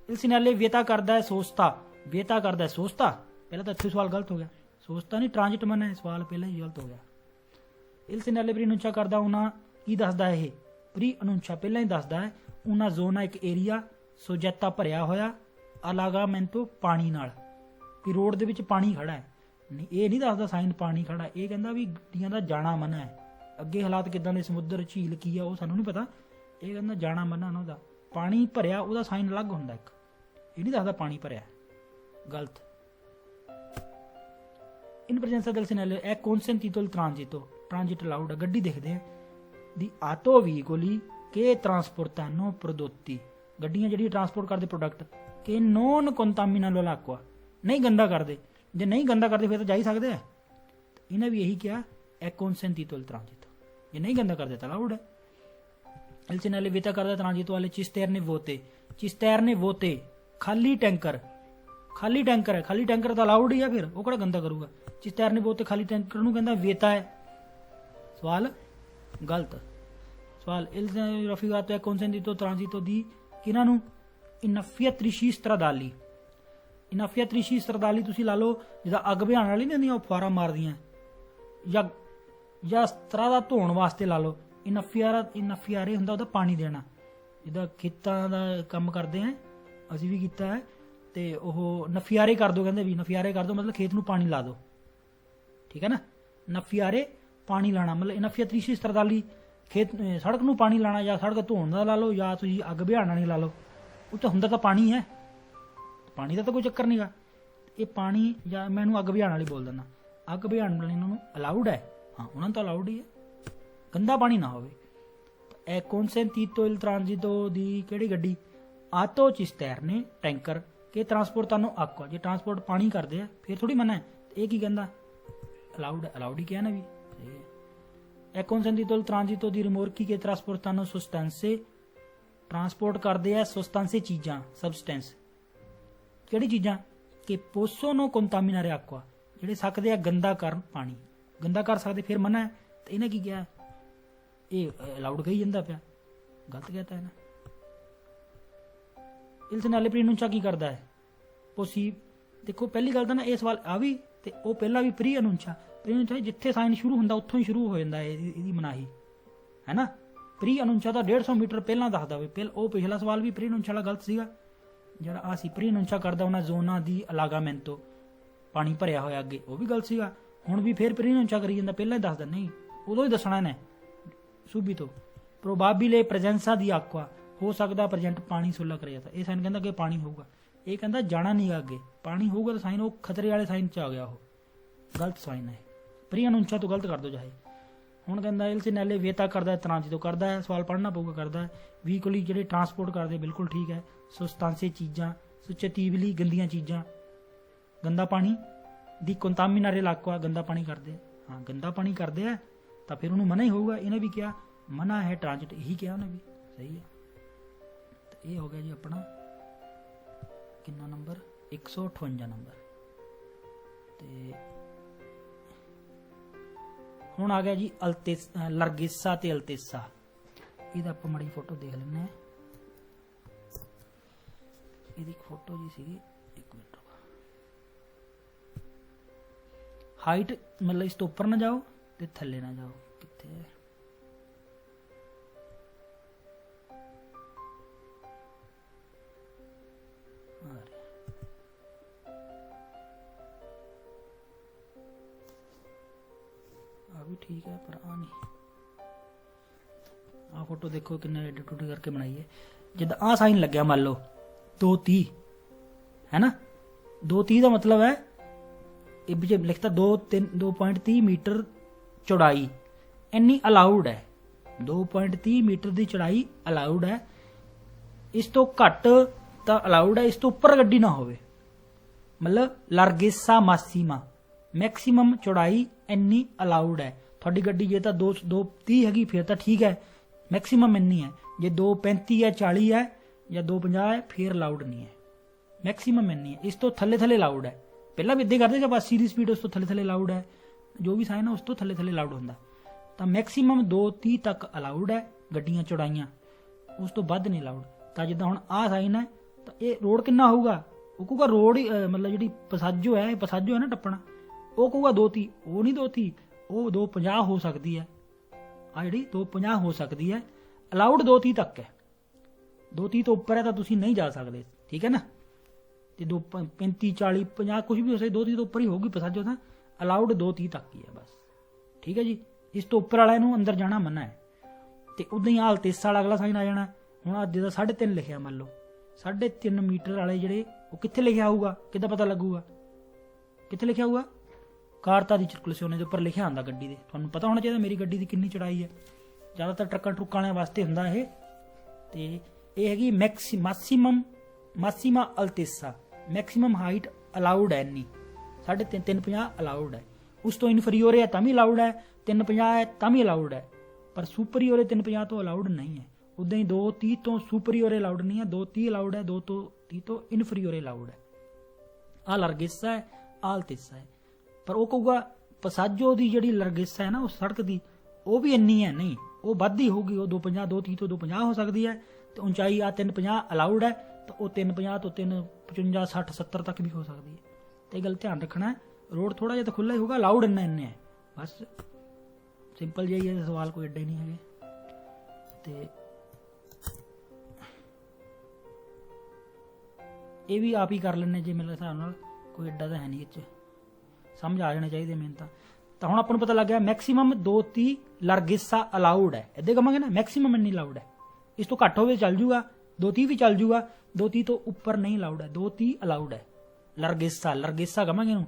il segnale vieta ਕਰਦਾ ਹੈ ਸੋਸਤਾ, ਵਿeta ਕਰਦਾ ਹੈ ਸੋਸਤਾ। ਪਹਿਲਾਂ ਤਾਂ ਇੱਥੇ ਸਵਾਲ ਗਲਤ ਹੋ ਗਿਆ, ਸੋਸਤਾ ਨਹੀਂ ਟ੍ਰਾਂਜਿਟ ਮਨਾ ਹੈ, ਸਵਾਲ ਪਹਿਲਾਂ ਹੀ ਗਲਤ ਹੋ ਗਿਆ। il segnale preannuncia ਕਰਦਾ ਉਹਨਾਂ ਕੀ ਦੱਸਦਾ ਇਹ, ਪ੍ਰੀ ਅਨੁੰਚਾ ਪਹਿਲਾਂ ਹੀ ਦੱਸਦਾ ਹੈ। ਉਹਨਾਂ ਜ਼ੋਨਾ ਇੱਕ ਏਰੀਆ ਸੋਜੈਤਾ ਭਰਿਆ ਹੋਇਆ ਅਲਾਗਾਮੈਂਟੋ ਪਾਣੀ ਨਾਲ, ਵੀ ਰੋਡ ਦੇ ਵਿੱਚ ਪਾਣੀ ਖੜਾ ਹੈ। ਨਹੀਂ, ਇਹ ਨਹੀਂ ਦੱਸਦਾ ਸਾਈਨ ਪਾਣੀ ਖੜਾ, ਇਹ ਕਹਿੰਦਾ ਵੀ ਗੱਡੀਆਂ ਦਾ ਜਾਣਾ ਮਨਾ ਹੈ। ਅੱਗੇ ਹਾਲਾਤ ਕਿੱਦਾਂ ਦੇ, ਸਮੁੰਦਰ ਝੀਲ ਕੀ ਆ ਉਹ ਸਾਨੂੰ ਨਹੀਂ ਪਤਾ, ਇਹ ਕਹਿੰਦਾ ਜਾਣਾ ਮਨਾ ਉਹਨਾਂ ਦਾ। ਪਾਣੀ ਭਰਿਆ ਉਹਦਾ ਸਾਈਨ ਅਲੱਗ ਹੁੰਦਾ ਇੱਕ, ਇਹ ਨਹੀਂ ਦੱਸਦਾ ਪਾਣੀ ਭਰਿਆ, ਗਲਤ। ਇਨ ਪ੍ਰੈਜ਼ੈਂਸਾ del segnale è consentito il transito, transit allowed ਹੈ। ਗੱਡੀ ਦੇਖਦੇ ਆ ਦੀ ਆਟੋ ਵੀਕੋਲੀ ਕੇ ਟਰਾਂਸਪੋਰਟਾਨੋ ਪ੍ਰੋਦੋਤੀ, ਗੱਡੀਆਂ ਜਿਹੜੀ ਟਰਾਂਸਪੋਰਟ ਕਰਦੇ ਪ੍ਰੋਡਕਟ ਕਿ ਨੋਨ ਕੰਟਾਮੀਨਾਲੋ l'acqua, ਨਹੀਂ ਗੰਦਾ ਕਰਦੇ। ਜੇ ਨਹੀਂ ਗੰਦਾ ਕਰਦੇ ਫਿਰ ਤਾਂ ਜਾ ਹੀ ਸਕਦੇ ਆ। ਇਹਨੇ ਵੀ ਇਹੀ ਕਿਹਾ è consentito il transito, ਜੇ ਨਹੀਂ ਗੰਦਾ ਕਰਦੇ ਤਾਂ ਅਲਾਉਡ ਹੈ। il segnale vieta ਕਰਦਾ ਟ੍ਰਾਂਜਿਟ ਵਾਲੇ cisterne vuote, cisterne vuote ਖਾਲੀ ਟੈਂਕਰ, ਖਾਲੀ ਟੈਂਕਰ ਹੈ, ਖਾਲੀ ਟੈਂਕਰ ਤਾਂ ਅਲਾਉਡ ਹੀ ਆ, ਫਿਰ ਉਹ ਕਿਹੜਾ ਗੰਦਾ ਕਰੂਗਾ। cisterne vuote ਖਾਲੀ ਟੈਂਕਰ ਨੂੰ ਕਹਿੰਦਾ ਵਿeta ਹੈ, ਸਵਾਲ ਗਲਤ। ਸਵਾਲ il raffigurato è consentito transito di ਕਿਹਨਾਂ ਨੂੰ, innaffiatrici stradali, innaffiatrici stradali ਤੁਸੀਂ ਲਾ ਲਓ ਜਿੱਦਾਂ ਅੱਗ ਬੁਝਾਉਣ ਵਾਲੀ ਨਹੀਂ ਹੁੰਦੀਆਂ, ਉਹ ਫੁਆਰਾ ਮਾਰਦੀਆਂ, ਜਾਂ ਸਤਰਾ ਧੋਣ ਵਾਸਤੇ ਲਾ ਲਓ। ਇਨਫਿਆਰੇ ਹੁੰਦਾ ਉਹਦਾ ਪਾਣੀ ਦੇਣਾ, ਜਿੱਦਾਂ ਖੇਤਾਂ ਦਾ ਕੰਮ ਕਰਦੇ ਆ, ਅਸੀਂ ਵੀ ਕੀਤਾ ਹੈ। ਤੇ ਉਹ ਨਫਿਆਰੇ ਕਰ ਦਿਓ, ਕਹਿੰਦੇ ਵੀ ਨਫਿਆਰੇ ਕਰ ਦਿਓ, ਮਤਲਬ ਖੇਤ ਨੂੰ ਪਾਣੀ ਲਾ ਦਿਓ, ਠੀਕ ਹੈ ਨਾ। ਨਫਿਆਰੇ ਪਾਣੀ ਲਾਣਾ, ਮਤਲਬ ਇਨਫਿਆਤਰੀਸ਼ੀ ਸਰਦਾਲੀ ਖੇਤ ਸੜਕ ਨੂੰ ਪਾਣੀ ਲਾਣਾ, ਜਾਂ ਸੜਕ ਧੋਣ ਦਾ ਲਾ ਲਓ, ਜਾਂ ਤੁਸੀਂ ਅੱਗ ਬੁਝਾਉਣ ਵਾਲੀ ਲਾ ਲਓ। ਉਹ ਤਾਂ ਹੁੰਦਾ ਤਾਂ ਪਾਣੀ ਹੈ, ਪਾਣੀ ਦਾ ਤਾਂ ਕੋਈ ਚੱਕਰ ਨਹੀਂ ਗਾ। ਇਹ ਪਾਣੀ, ਜਾਂ ਮੈਂ ਇਹਨੂੰ ਅੱਗ ਬੁਝਾਉਣ ਵਾਲੀ ਬੋਲ ਦਿੰਦਾ, ਅੱਗ ਬੁਝਾਉਣ ਵਾਲੀ ਇਹਨਾਂ ਨੂੰ ਅਲਾਉਡ ਹੈ। ਹਾਂ, ਉਹਨਾਂ ਨੂੰ ਤਾਂ ਅਲਾਉਡ ਹੀ ਹੈ, ਗੰਦਾ ਪਾਣੀ ਨਾ ਹੋਵੇ। ਇਹ consentito il transito ਦੀ ਕਿਹੜੀ ਗੱਡੀ, ਆਟੋ cisterne ਟੈਂਕਰ ਕਿ ਟਰਾਂਸਪੋਰਟਾਨੋ acqua, ਜੇ ਟਰਾਂਸਪੋਰਟ ਪਾਣੀ ਕਰਦੇ ਆ ਫਿਰ ਥੋੜੀ ਮਨਾ ਹੈ। ਇਹ ਕੀ ਕਹਿੰਦਾ, ਅਲਾਉਡ ਹੈ, ਅਲਾਉਡ ਹੀ ਕਿਹਾ ਨਾ ਵੀ, ਸਹੀ ਹੈ। è consentito il transito di rimorchi che trasportano sostanze transport ਕਰਦੇ ਆ ਸਬਸਟੈਂਸੇ ਚੀਜ਼ਾਂ, ਸਬਸਟੈਂਸ ਕਿਹੜੀ ਚੀਜ਼ਾਂ ਕਿ ਪੋਸੋਨੋ ਕੰਟਾਮਿਨਾਰੇ ਆਕਵਾ, ਜਿਹੜੇ ਸਕਦੇ ਆ ਗੰਦਾ ਕਰਨ ਪਾਣੀ, ਗੰਦਾ ਕਰ ਸਕਦੇ, ਫਿਰ ਮਨਾ ਹੈ। ਤੇ ਇਹਨੇ ਕੀ ਕਿਹਾ, ਇਹ ਅਲਾਉਡ ਕਹੀ ਜਾਂਦਾ ਪਿਆ, ਗਲਤ ਕਹਿਤਾ ਇਹਨੇ। ਇਲਸ ਨਾਲੇ ਪ੍ਰੀਨੁੰਚਾ ਕੀ ਕਰਦਾ ਹੈ, ਪੋਸੀ ਦੇਖੋ ਪਹਿਲੀ ਗੱਲ ਤਾਂ ਨਾ ਇਹ ਸਵਾਲ ਆ ਵੀ ਤੇ ਉਹ ਪਹਿਲਾਂ ਵੀ ਪ੍ਰੀ ਅਨੁੰਚਾ, ਪ੍ਰੀ ਜਿੱਥੇ ਸਾਈਨ ਸ਼ੁਰੂ ਹੁੰਦਾ ਉੱਥੋਂ ਹੀ ਸ਼ੁਰੂ ਹੋ ਜਾਂਦਾ ਇਹਦੀ ਮਨਾਹੀ ਹੈ ਨਾ। ਪ੍ਰੀ ਅਨੁੰਚਾ ਤਾਂ 150 ਮੀਟਰ ਪਹਿਲਾਂ ਦੱਸਦਾ ਹੋਵੇ, ਉਹ ਪਿਛਲਾ ਸਵਾਲ ਵੀ ਪ੍ਰੀ ਅਨੁੰਚਾ ਵਾਲਾ ਗਲਤ ਸੀਗਾ, ਜਿਹੜਾ ਆ ਸੀ ਪ੍ਰੀ ਅਨੁੰਚਾ ਕਰਦਾ ਉਹਨਾਂ ਜ਼ੋਨਾਂ ਦੀ ਅਲਾਗਾਮੈਂਟੋ, ਪਾਣੀ ਭਰਿਆ ਹੋਇਆ ਅੱਗੇ, ਉਹ ਵੀ ਗਲਤ ਸੀਗਾ। ਹੁਣ ਵੀ ਫਿਰ ਪ੍ਰੀ ਅਨੁੰਚਾ ਕਰੀ ਜਾਂਦਾ, ਪਹਿਲਾਂ ਹੀ ਦੱਸਦਾ, ਨਹੀਂ ਉਦੋਂ ਹੀ ਦੱਸਣਾ ਨੇ ਸੂਬੀਤੋ। ਪ੍ਰੋਬਾਬਿਲੇ ਪ੍ਰੈਜ਼ੈਂਸਾ ਦੀ ਆਕਵਾ, ਹੋ ਸਕਦਾ ਪ੍ਰੈਜ਼ੈਂਟ ਪਾਣੀ ਸੁੱਲਾ ਕਰਿਆ ਤਾਂ, ਇਹ ਸਾਈਨ ਕਹਿੰਦਾ ਕਿ ਪਾਣੀ ਹੋਊਗਾ, ਇਹ ਕਹਿੰਦਾ ਜਾਣਾ ਨਹੀਂ ਅੱਗੇ, ਪਾਣੀ ਹੋਊਗਾ ਤਾਂ ਸਾਈਨ ਉਹ ਖਤਰੇ ਵਾਲੇ ਸਾਈਨ 'ਚ ਆ ਗਿਆ, ਉਹ ਗਲਤ ਸਾਈਨ ਹੈ। ਪ੍ਰੀ ਅਨੁੰਚਾ ਤੋਂ ਗਲਤ ਕਰ ਦੋ ਚਾਹੇ। ਹੁਣ ਕਹਿੰਦਾ ਇਲਸੇ ਨਾਲੇ ਵੇਤਾ ਕਰਦਾ, ਤਰਾਂਜੀ ਕਰਦਾ ਹੈ, ਸਵਾਲ ਪੜ੍ਹਨਾ ਪਊਗਾ ਕਰਦਾ ਹੈ। ਵੀਕਲੀ ਜਿਹੜੇ ਟਰਾਂਸਪੋਰਟ ਕਰਦੇ ਬਿਲਕੁਲ ਠੀਕ ਹੈ। ਸੁਸਤਾਂਸੇ ਚੀਜ਼ਾਂ, ਸੁਚੇਤੀਵਲੀ ਗੰਦੀਆਂ ਚੀਜ਼ਾਂ, ਗੰਦਾ ਪਾਣੀ ਦੀ ਕੰਟਾਮਿਨਾਰੇ ਲਾਕਵਾ, ਗੰਦਾ ਪਾਣੀ ਕਰਦੇ, ਹਾਂ ਗੰਦਾ ਪਾਣੀ ਕਰਦੇ ਆ ਤਾਂ ਫਿਰ ਉਹਨੂੰ ਮਨਾ ਹੀ ਹੋਊਗਾ। ਇਹਨੇ ਵੀ ਕਿਹਾ ਮਨਾ ਹੈ ਟ੍ਰਾਂਜਿਟ, ਇਹੀ ਕਿਹਾ ਉਹਨੇ ਵੀ, ਸਹੀ ਹੈ। ਤੇ ਇਹ ਹੋ ਗਿਆ ਜੀ ਆਪਣਾ ਕਿੰਨਾ ਨੰਬਰ, 158 ਨੰਬਰ। ਤੇ ਹੁਣ ਆ ਗਿਆ ਜੀ ਲਰਗੇਸਾ ਤੇ ਅਲਤੇਸਾ, ਇਹਦਾ ਆਪਾਂ ਮਾੜੀ ਫੋਟੋ ਦੇਖ ਲੈਂਦੇ ਹਾਂ। ਇਹਦੀ ਫੋਟੋ ਜੀ ਸੀਗੀ, ਇੱਕ ਮਿੰਟ, ਹਾਈਟ ਮਤਲਬ ਇਸ ਤੋਂ ਉੱਪਰ ਨਾ ਜਾਓ ਤੇ ਥੱਲੇ ਨਾ ਜਾਓ, ਕਿੱਥੇ ਹੈ ਆ ਵੀ ਠੀਕ ਹੈ, ਪਰ ਆ ਨਹੀਂ। ਆ ਫੋਟੋ ਦੇਖੋ ਕਿੰਨੇ ਐਡਿਟ ਕਰਕੇ ਬਣਾਈ ਹੈ। ਜਿੱਦਾਂ ਆ ਸਾਈਨ ਲੱਗਿਆ ਮੰਨ ਲਓ 230 है ना, 230 का मतलब है ये लिखता 2.30 मीटर चौड़ाई इन्नी अलाउड है, 2.30 मीटर की चौड़ाई अलाउड है। इस तो घट तो अलाउड है, इस तो उपर गड्डी ना होवे, मतलब लार्गेसा मासीमा मैक्सीमम चौड़ाई इन्नी अलाउड है। थोड़ी गड्डी जे तो 230 हैगी फिर तो ठीक है, मैक्सीमम इन्नी है। जे 235 है 40 है या 250 है फिर अलाउड नहीं है, मैक्सीमम इन्नी है। इस तो थले थले अलाउड है, पहला भी इदा करते जब 80 की स्पीड उस तो थले थले अलाउड है, जो भी साइन है उस तो थले थले अलाउड होंगे। तो मैक्सीमम 230 तक अलाउड है गड्डियां चौड़ाइयां, उस तो वध नहीं अलाउड। तो जिदा हुण आ साइन है तो ये रोड कितना होगा, वो कहूगा रोड मतलब जी पसाजो है ना टप्पना, वो कहूगा 230, वो नहीं 230, वो 250 हो सकती है, आ जी 250 हो सकती है। अलाउड 230 तक है, 230 तो उपर है तो तुम नहीं जा सकते, ठीक है ना। तो 235 40 50 कुछ भी हो सकता, 230 तो उपर ही होगी पसाजो, था अलाउड 230 तक ही है बस, ठीक है जी। इस तो उपर वाले अंदर जाना मना है। तो उदा ही अल्तेसा वाला अगला साइन आ जाना। हुण अज दा 3.5 लिखिया, मान लो 3.5 मीटर वाले जिहड़े वो कित्थे लिखिया होगा, किद्दां पता लगूगा, कित्थे लिखिया होगा, कारता दी सर्कुलेशन दे उपर लिखिया आंदा गड्डी दे। तुहानूं पता होना चाहिए मेरी गड्डी दी कितनी चौड़ाई है, ज़्यादातर ट्रक्कां ट्रुक्कां वालियां वास्ते हुंदा ये। ते ये हैगी मासीमा अल्तेसा, मैक्सीमम हाइट अलाउड है इन्नी 3.5 350 अलाउड है। उस तो इनफीरियोर है तभी अलाउड है, 350 है तभी अलाउड है, पर सुपरीयोर 350 तो अलाउड नहीं है। उदा ही 230 तो सुपरीयोर अलाउड नहीं है, 230 अलाउड है, 230 तो इनफीरियोर अलाउड है। आ लरगेसा है, आ अल्तेसा है। पर वो कहूगा पसाजो की जी लरगेसा है ना उस सड़क की, वो भी इन्नी है नहीं, वो वधी होगी, वो 250 230 तो 250 हो सकती है। तो ऊंचाई आ 350 अलाउड है, तो वो 350 तो 355 60 70 तक भी हो सकती है। तो गल ध्यान रखना है, रोड थोड़ा जहा तो खुला ही होगा, अलाउड इन्ना इन्ने है बस, सिंपल जी है, सवाल कोई एडे नहीं है। तो ये भी आप ही कर लेने जी, मेरे हिसाब नाल कोई एडा तो है नहीं, समझ आ जाने चाहिए मेन तो। हुण आपां नूं पता लग गया मैक्सीमम 230 लरगेसा अलाउड है, इदां कहांगे ना मैक्सीमम इन्नी अलाउड है। इस तो घट होवे चल जूगा, 230 भी चल जूगा, 230 तो उपर नहीं अलाउड है, 230 अलाउड है। लरगेसा कहांगे नूं।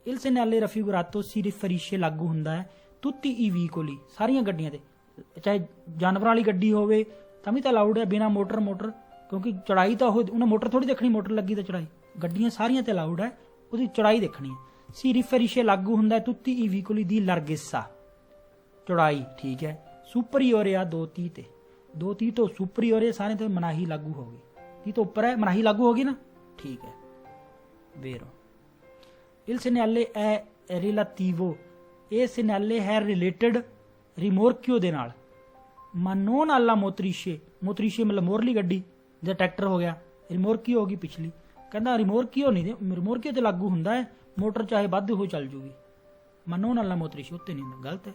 इल सेनाले रफिगुरातो सी रिफरीशे लागू हुंदा है तुत्ती ई व्हीकोली, सारियां गड्डियां ते, चाहे जानवर वाली गड्डी होवे तां भी अलाउड है, बिना मोटर क्योंकि चढ़ाई तो उन्हें मोटर थोड़ी देखनी, मोटर लगी तो चढ़ाई, गड्डियां सारियां ते अलाउड है, उसकी चढ़ाई देखनी है। सी रिफरीशे लागू हुंदा है तुत्ती ई व्हीकोली दी लरगेसा, चौड़ाई ठीक है, सुपरीयोर आ 230 ते 2:30 तो सुपरीओर है, सारे तो मनाही लागू होगी, 30 तो ऊपर है, मनाही लागू होगी ना, ठीक है। वेरो il segnale è relativo, ਇਹ segnale ਹੈ ਰਿਲੇਟਡ ਰਿਮੋਰਕਿਓ ਦੇ ਨਾਲ, ma non alla motrice, motrice मतलब ਮੋਰਲੀ ਗੱਡੀ, ਜਾਂ ਟਰੈਕਟਰ ਹੋ ਗਿਆ, ਰਿਮੋਰਕਿਓ ਹੋ ਗਈ ਪਿਛਲੀ, ਕਹਿੰਦਾ ਰਿਮੋਰਕਿਓ ਨਹੀਂ, ਰਿਮੋਰਕਿਓ ਤੇ ਲਾਗੂ ਹੁੰਦਾ ਹੈ, ਮੋਟਰ ਚਾਹੇ ਵੱਧ ਹੋ ਚੱਲ ਜੂਗੀ, ma non alla motrice ਉੱਤੇ ਨਹੀਂ ਹੁੰਦਾ, ਗਲਤ ਹੈ।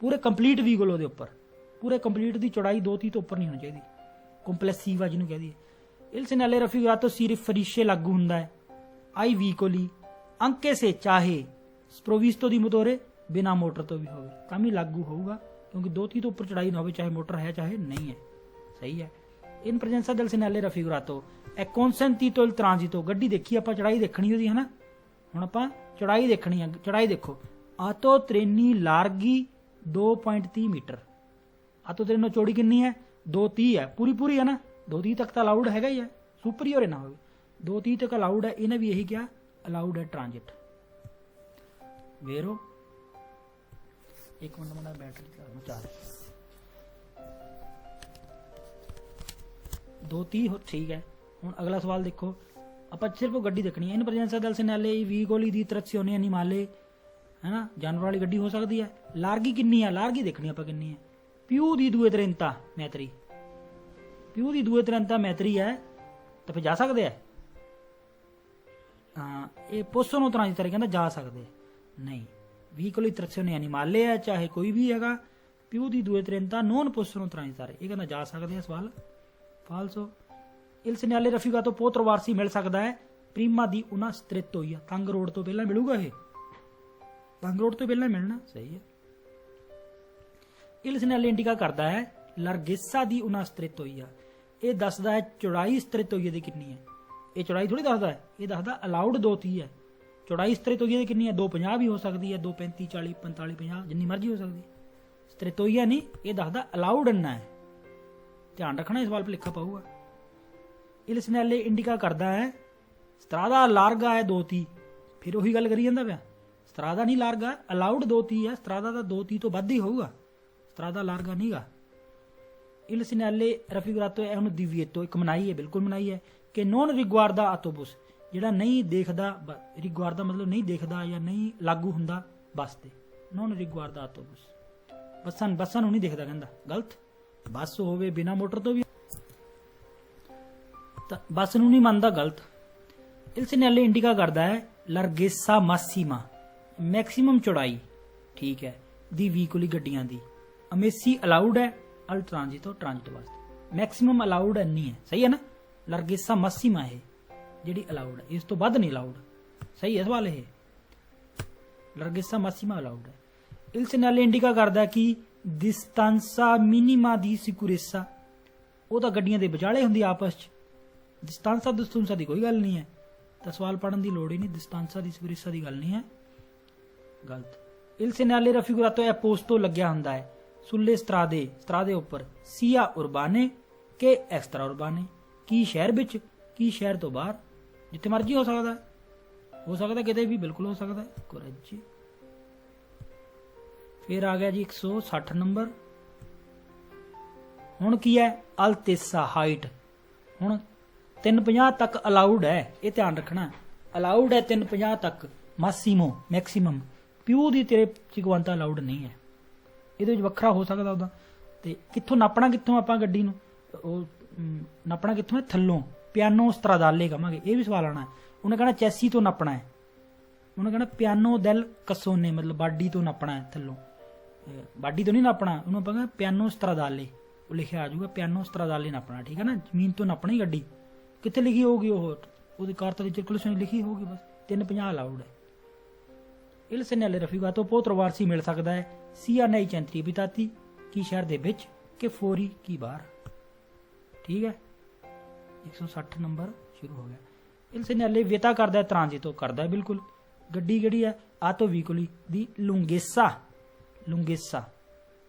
ਪੂਰੇ ਕੰਪਲੀਟ ਵਹੀਕਲ ਉਹਦੇ ਉੱਪਰ, ਪੂਰੇ ਕੰਪਲੀਟ ਦੀ ਚੌੜਾਈ 2:30 ਤੋਂ ਉੱਪਰ ਨਹੀਂ ਹੋਣੀ ਚਾਹੀਦੀ, ਕੰਪਲੈਸਿਵਾ ਜਿਹਨੂੰ ਕਹਦੀ ਹੈ। il segnale raffigurato si riferisce ਲਾਗੂ ਹੁੰਦਾ ਹੈ ai veicoli anche se ਚਾਹੇ sprovvisto di motore, ਬਿਨਾ ਮੋਟਰ ਤੋਂ ਵੀ ਹੋਵੇ ਤਾਂ ਵੀ ਲਾਗੂ ਹੋਊਗਾ, ਕਿਉਂਕਿ 2:30 ਤੋਂ ਉੱਪਰ ਚੜਾਈ ਨਾ ਹੋਵੇ, ਚਾਹੇ ਮੋਟਰ ਹੈ ਚਾਹੇ ਨਹੀਂ ਹੈ, ਸਹੀ ਹੈ। in presenza del segnale raffigurato è consentito il transito, ਗੱਡੀ ਦੇਖੀ ਆਪਾਂ, ਚੜਾਈ ਦੇਖਣੀ ਉਹਦੀ ਹੈ ਨਾ, ਹੁਣ ਆਪਾਂ ਚੜਾਈ ਦੇਖਣੀ ਹੈ, ਚੜਾਈ ਦੇਖੋ, ਆਟੋ ਟ੍ਰੇਨੀ ਲਾਰਗੀ 2.30 ਮੀਟਰ, ਆਟੋ ਟ੍ਰੇਨੋ ਚੌੜੀ ਕਿੰਨੀ ਹੈ, 2:30 ਹੈ, ਪੂਰੀ ਪੂਰੀ ਹੈ ਨਾ, 2:30 ਤੱਕ ਤਾਂ ਅਲਾਉਡ ਹੈਗਾ ਹੀ ਹੈ, ਸੁਪਰੀਅਰ ਨਾ ਹੋਵੇ, 2:30 ਤੱਕ ਅਲਾਉਡ ਹੈ, ਇਹਨੇ ਵੀ ਇਹੀ ਕਿਹਾ ਅਲਾਉਡ ਹੈ ਟ੍ਰਾਂਜਿਟ। वेरो एक मिनट में बैटरी चार्ज 2:30 ठीक है। ਹੁਣ ਅਗਲਾ ਸਵਾਲ ਦੇਖੋ, ਆਪਾਂ ਸਿਰਫ ਗੱਡੀ ਦੇਖਣੀ ਹੈ। ਇਨ ਪ੍ਰੈਜ਼ੈਂਸਾ ਦਲ ਸੈਨਾਲੇ ਵੀਗੋਲੀ ਦੀ ਤਰਕਸੀਓਨੇ ਐਨੀਮਾਲੇ, ਹੈ ਨਾ, ਜਾਨਵਰ ਵਾਲੀ ਗੱਡੀ ਹੋ ਸਕਦੀ ਹੈ। ਲਾਰਗੀ ਕਿੰਨੀ ਹੈ, ਲਾਰਗੀ ਦੇਖਣੀ ਆਪਾਂ ਕਿੰਨੀ ਹੈ। ਪਿਊ ਦੀ 2:30 ਮੈਤਰੀ, ਪਿਊ ਦੀ 2:30 ਮੈਤਰੀ ਹੈ, ਤਾਂ ਫਿਰ ਜਾ ਸਕਦੇ ਆ। ਹਾਂ, ਇਹ ਪੋਸੋ ਨੂੰ ਤਰ੍ਹਾਂ ਦੀ ਤਰ੍ਹਾਂ ਕਹਿੰਦਾ ਜਾ ਸਕਦੇ नहीं, veicoli trazione animale है, चाहे कोई भी हैगा, più di 2:30 non possono transitare, ये कहना जा सकते हैं। सवाल फालसो। il segnale raffigurato può trovarsi मिल सकता है prima di una strettoia, तंग रोड तो पहला मिलूगा, ये तंग रोड तो पहला मिलना, सही है। il segnale indica करता है larghezza di una strettoia, ये दसदा है चौड़ाई strettoia दी कितनी है, ये चौड़ाई थोड़ी दसदा है, ये दसदा अलाउड 2:30 है। चौड़ाई स्त्रेतोइया की कितनी है, 2:50 भी हो सकती है, 2:35 40 45 50 जिन्नी मर्जी हो सकती है। स्त्रेतोइया नहीं, ये दसदा अलाउड अन्ना है, ध्यान रखना, इस सवाल पर लिखा पाऊगा। il segnale indica करता है स्त्रादा लार्गा है 2:30, फिर वही गल करी जांदा पिया, स्त्रादा नहीं लार्गा, अलाउड 2:30 है, स्त्रादा दा 2:30 तो ਵੱਧ ही होगा, स्त्रादा लार्गा नहीं गा। il segnale raffigurato è un divieto, एक मनाही है, बिल्कुल मनाही है, कि non riguarda autobus, ਜਿਹੜਾ ਨਹੀਂ ਦੇਖਦਾ, ਰਿਗਵਾਰਦਾ ਮਤਲਬ ਨਹੀਂ ਦੇਖਦਾ ਜਾਂ ਨਹੀਂ ਲਾਗੂ ਹੁੰਦਾ ਬੱਸ ਤੇ, ਨੋਨ ਰਿਗਵਾਰਦਾ ਆਟੋਬਸ, ਬੱਸਾਂ ਨੂੰ ਨਹੀਂ ਦੇਖਦਾ, ਕਹਿੰਦਾ ਗਲਤ। ਬੱਸ ਹੋਵੇ ਬਿਨਾ ਮੋਟਰ ਤੋਂ ਵੀ ਤਾਂ ਬੱਸ ਨੂੰ ਨਹੀਂ ਮੰਨਦਾ, ਗਲਤ। il segnale indica ਕਰਦਾ ਹੈ larghezza massima, ਮੈਕਸਿਮਮ ਚੌੜਾਈ, ਠੀਕ ਹੈ, ਦੀ ਵਹੀਕਲੀ ਗੱਡੀਆਂ ਦੀ। ਅਮੇਸੀ ਅਲਾਉਡ ਹੈ ਅਲ ਟ੍ਰਾਂਜਿਟੋ, ਟ੍ਰਾਂਜਿਟ ਵਾਸਤੇ ਮੈਕਸਿਮਮ ਅਲਾਉਡ ਨਹੀਂ ਹੈ, ਸਹੀ ਹੈ ਨਾ। larghezza massima ਹੈ ਜਿਹੜੀ ਅਲਾਉਡ ਹੈ, ਇਸ ਤੋਂ ਵੱਧ ਨਹੀਂ ਅਲਾਉਡ, ਸਹੀ ਹੈ ਸਵਾਲ ਇਹ। larghezza massima ਅਲਾਉਡ ਹੈ। il segnale indica ਕਰਦਾ ਕਿ distanza minima di sicurezza, ਉਹ ਤਾਂ ਗੱਡੀਆਂ ਦੇ ਵਿਚਾਲੇ ਹੁੰਦੀ ਆਪਸ ਚ, distanza ਦੀ ਕੋਈ ਗੱਲ ਨਹੀਂ ਹੈ, ਤਾਂ ਸਵਾਲ ਪੜਨ ਦੀ ਲੋੜ ਹੀ ਨਹੀਂ, distanza di sicurezza ਦੀ ਗੱਲ ਨਹੀਂ ਹੈ, ਗਲਤ। il segnale raffigurato è posto ਲੱਗਿਆ ਹੁੰਦਾ ਹੈ sulle strade, strade ਉੱਪਰ, sia urbane che extra urbane, ਕੀ ਸ਼ਹਿਰ ਵਿੱਚ ਕੀ ਸ਼ਹਿਰ ਤੋਂ ਬਾਹਰ, ਜਿੱਥੇ ਮਰਜੀ ਹੋ ਸਕਦਾ ਕਿਤੇ ਵੀ, ਬਿਲਕੁਲ ਹੋ ਸਕਦਾ। ਕੁਰਜ ਫਿਰ ਆ ਗਿਆ ਜੀ 160 ਨੰਬਰ। ਹੁਣ ਕੀ ਹੈ, ਅਲਤੇਸਾ ਹਾਈਟ, ਹੁਣ 350 ਤੱਕ ਅਲਾਉਡ ਹੈ, ਇਹ ਧਿਆਨ ਰੱਖਣਾ, ਅਲਾਉਡ ਹੈ 350 ਤੱਕ, ਮਾਸੀਮੋ ਮੈਕਸੀਮਮ, ਪਿਊ ਦੀ 53 ਅਲਾਉਡ ਨਹੀਂ ਹੈ, ਇਹਦੇ ਵਿੱਚ ਵੱਖਰਾ ਹੋ ਸਕਦਾ ਉਹਦਾ। ਤੇ ਕਿੱਥੋਂ ਨਾਪਣਾ, ਕਿੱਥੋਂ ਆਪਾਂ ਗੱਡੀ ਨੂੰ ਉਹ ਨਾਪਣਾ ਕਿੱਥੋਂ ਹੈ, ਥੱਲੋਂ, ਪਿਆਨੋ ਸਟਰਾਦਾਲੇ ਕਹਾਂਗੇ, ਇਹ ਵੀ ਸਵਾਲ ਆਣਾ। ਉਹਨੇ ਕਹਿਣਾ ਚੈਸੀ ਤੋਂ ਨਾਪਣਾ ਹੈ, ਉਹਨੇ ਕਹਿਣਾ ਪਿਆਨੋ ਦੈਲ ਕਸੋਨੇ, ਮਤਲਬ ਬਾਡੀ ਤੋਂ ਨਾਪਣਾ ਹੈ, ਥੱਲੋਂ ਬਾਡੀ ਤੋਂ ਨਹੀਂ ਨਾਪਣਾ, ਉਹਨੂੰ ਆਪਾਂ ਕਹਿੰਦੇ ਪਿਆਨੋ ਸਟਰਾਦਾਲੇ, ਉਹ ਲਿਖਿਆ ਆ ਜਾਊਗਾ ਪਿਆਨੋ ਸਟਰਾਦਾਲੇ ਨਾਪਣਾ, ਠੀਕ ਹੈ ਨਾ। ਜ਼ਮੀਨ ਤੋਂ ਨਾਪਣੀ ਗੱਡੀ, ਕਿੱਥੇ ਲਿਖੀ ਹੋਊਗੀ ਉਹ, ਉਹਦੀ ਕਾਰਤਾ ਦੀ ਸਰਕੂਲੇਸ਼ਨ ਲਿਖੀ ਹੋਊਗੀ, ਬਸ 350 ਅਲਾਉਡ ਹੈ। il segnale raffigurato può trovarsi ਮਿਲ ਸਕਦਾ ਹੈ sia nei centri abitati, ਕੀ ਸ਼ਹਿਰ ਦੇ ਵਿੱਚ, ਕਿ fuori ਕੀ ਬਾਹਰ, ਠੀਕ ਹੈ। 160 ਨੰਬਰ ਸ਼ੁਰੂ ਹੋ ਗਿਆ। il segnale vieta ਕਰਦਾ ਹੈ ਟ੍ਰਾਂਜਿਟੋ, ਕਰਦਾ ਹੈ ਬਿਲਕੁਲ। ਗੱਡੀ ਕਿਹੜੀ ਹੈ, ਆਟੋ ਵੀਕੋਲੀ ਦੀ lunghezza, lunghezza,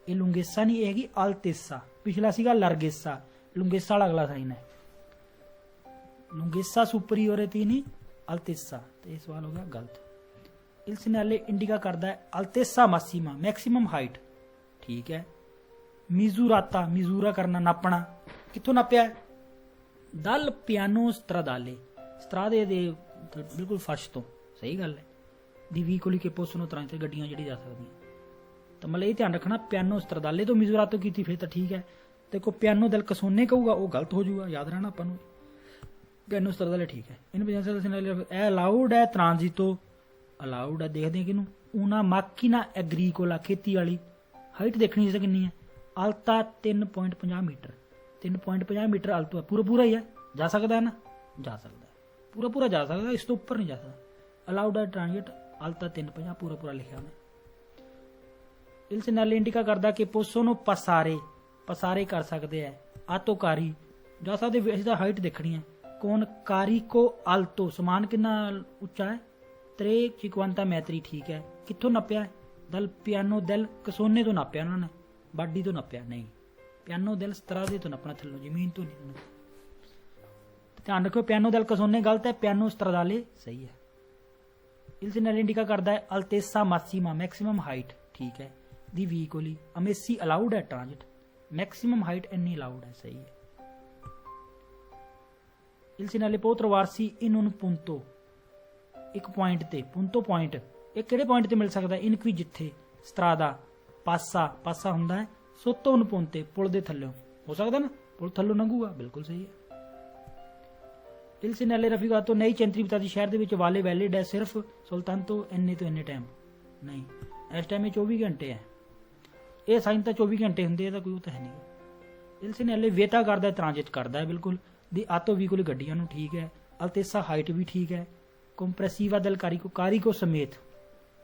ਇਹ lunghezza ਨਹੀਂ, ਇਹ ਹੈਗੀ altezza, ਪਿਛਲਾ ਸੀਗਾ larghezza, lunghezza ਵਾਲਾ ਅਗਲਾ ਸਾਈਨ ਹੈ, lunghezza superiore ਨਹੀਂ altezza, ਤੇ ਇਹ ਸਵਾਲ ਹੋ ਗਿਆ ਗਲਤ। il segnale indica ਕਰਦਾ ਹੈ altezza massima, मैक्सिमम हाइट, ठीक है। ਮਿਜ਼ੂਰਾਤਾ, ਮਿਜ਼ੂਰਾ ਕਰਨਾ, ਨਾਪਣਾ। ਕਿੱਥੋਂ ਨਾਪਿਆ? ਦਲ ਪਿਆਨੋ ਸਟਰਾਦਾਲੇ, ਸਟਰਾਦੇ ਦੇ ਬਿਲਕੁਲ ਫਰਸ਼ ਤੋਂ। ਸਹੀ ਗੱਲ ਹੈ। ਦੀ ਵੀਕੋਲੀ ਕੇ ਪੋਸੋ ਨੂੰ ਤਰ੍ਹਾਂ ਤੇ ਗੱਡੀਆਂ ਜਿਹੜੀ ਜਾ ਸਕਦੀਆਂ। ਤਾਂ ਮਤਲਬ ਇਹ ਧਿਆਨ ਰੱਖਣਾ, ਪਿਆਨੋ ਸਟਰਾਦਾਲੇ ਤੋਂ ਮਿਜ਼ੂਰਾਤੋ ਕੀਤੀ ਫਿਰ ਤਾਂ ਠੀਕ ਹੈ। ਦੇਖੋ ਪਿਆਨੋ ਦਲ ਕਸੋਨੇ ਕਹੂਗਾ ਉਹ ਗਲਤ ਹੋ ਜਾਊਗਾ, ਯਾਦ ਰਹਿਣਾ ਆਪਾਂ ਨੂੰ। ਪਿਆਨੋ ਸਟਰਾਦਾਲੇ ਠੀਕ ਹੈ। ਇਹਨੂੰ ਇਹ ਅਲਾਉਡ ਹੈ, ਟ੍ਰਾਂਜ਼ਿਟੋ ਅਲਾਉਡ ਹੈ। ਦੇਖਦੇ ਕਿਹਨੂੰ? una macchina agricola, ਖੇਤੀ ਵਾਲੀ। ਹਾਈਟ ਦੇਖਣੀ ਸੀ ਕਿੰਨੀ ਹੈ? ਅਲਤਾ 3.50 ਮੀਟਰ। 3.50 ਮੀਟਰ ਅਲਤੋ ਹੈ। ਪੂਰਾ ਹੀ ਹੈ, ਜਾ ਸਕਦਾ ਨਾ? ਜਾ ਸਕਦਾ, ਪੂਰਾ ਜਾ ਸਕਦਾ, ਇਸ ਤੋਂ ਉੱਪਰ ਨਹੀਂ ਜਾ ਸਕਦਾ। ਅਲਾਉਡ ਹੈ ਟ੍ਰਾਂਜ਼ਿਟ, ਅਲਤਾ 3.50, ਪੂਰਾ ਲਿਖਿਆ ਮੈਂ। il segnale indica ਕਰਦਾ ਕਿ possono ਪਸਾਰੇ ਕਰ ਸਕਦੇ ਹੈ। ਆਤੋਕਾਰੀ ਜਾ ਸਕਦੇ। ਅਸੀਂ ਤਾਂ ਹਾਈਟ ਦੇਖਣੀ ਹੈ। ਕੌਣ? ਕਾਰੀਕੋ ਆਲਤੋ, ਸਮਾਨ ਕਿੰਨਾ ਉੱਚਾ ਹੈ? 350 ਮੈਤਰੀ, ਠੀਕ ਹੈ। ਕਿੱਥੋਂ ਨੱਪਿਆ? ਦਲ ਪਿਆਨੋ ਦੈਲ ਕਸੋਨੇ ਤੋਂ ਨਾਪਿਆ ਉਹਨਾਂ ਨੇ, ਬਾਡੀ ਤੋਂ ਨਾਪਿਆ ਨਹੀਂ। ਪਿਆਨੋ ਦੈਲ ਸਟਰਾਦੇ ਤੋਂ ਨਾਪਣਾ, ਥੱਲੋਂ ਜ਼ਮੀਨ ਤੋਂ ਨਹੀਂ। ਧਿਆਨ ਰੱਖੋ, ਪਿਆਨੋ ਦੈਲ ਕਸੋਨੇ ਗਲਤ ਹੈ, ਪਿਆਨੋ ਸਟਰਾਦਾਲੇ ਸਹੀ ਹੈ। il segnale indica ਕਰਦਾ ਹੈ ਅਲਤੇਸਾ ਮਾਸੀਮਾ, ਮੈਕਸਿਮਮ ਹਾਈਟ, ਠੀਕ ਹੈ। ਦੀ ਵੀਕੋਲੀ ਅਮੇਸੀ ਅਲਾਉਡ ਹੈ ਟ੍ਰਾਂਜ਼ਿਟ, ਮੈਕਸਿਮਮ ਹਾਈਟ ਇੰਨੀ ਅਲਾਉਡ ਹੈ, ਸਹੀ ਹੈ। il segnale può trovarsi in un punto, ਇੱਕ ਪੁਆਇੰਟ ਤੇ। punto ਪੁਆਇੰਟ, ਇਹ ਕਿਹੜੇ ਪੁਆਇੰਟ ਤੇ ਮਿਲ ਸਕਦਾ? ਇਨ qui, ਜਿੱਥੇ। ਸਟਰਾਦਾ ਪਾਸਾ ਹੁੰਦਾ ਹੈ। sotto un ponte, ਪੁਲ ਦੇ ਥੱਲੇ ਹੋ ਸਕਦਾ ਨਾ, ਪੁਲ ਥੱਲੋਂ ਲੰਘੂਗਾ, ਬਿਲਕੁਲ ਸਹੀ ਹੈ। il segnale raffigurato nei centri abitati, ਸ਼ਹਿਰ ਦੇ ਵਿੱਚ ਵਾਲੇ ਵੈਲਿਡ ਹੈ ਸਿਰਫ ਸੁਲਤਾਨਤੋ ਇੰਨੇ ਤੋਂ ਇੰਨੇ ਟਾਈਮ ਨਹੀਂ। ਇਸ ਟਾਈਮ ਇਹ 24 ਘੰਟੇ ਹੈ। ਇਹ ਸਾਈਨ ਤਾਂ 24 ਘੰਟੇ ਹੁੰਦੇ, ਇਹਦਾ ਕੋਈ ਉਹ ਤਾਂ ਹੈ ਨਹੀਂ। il segnale ਵਿeta ਕਰਦਾ, ਟ੍ਰਾਂਜ਼ਿਟ ਕਰਦਾ ਹੈ ਬਿਲਕੁਲ। ਦੀ ਆਤੋ ਵੀਕੋਲੀ ਗੱਡੀਆਂ ਨੂੰ, ਠੀਕ ਹੈ। ਅਲਤੇਸਾ ਹਾਈਟ ਵੀ ਠੀਕ ਹੈ। ਕੰਪਰੈਸਿਵਾ ਦਲ ਕਾਰੀਕੋ ਸਮੇਤ,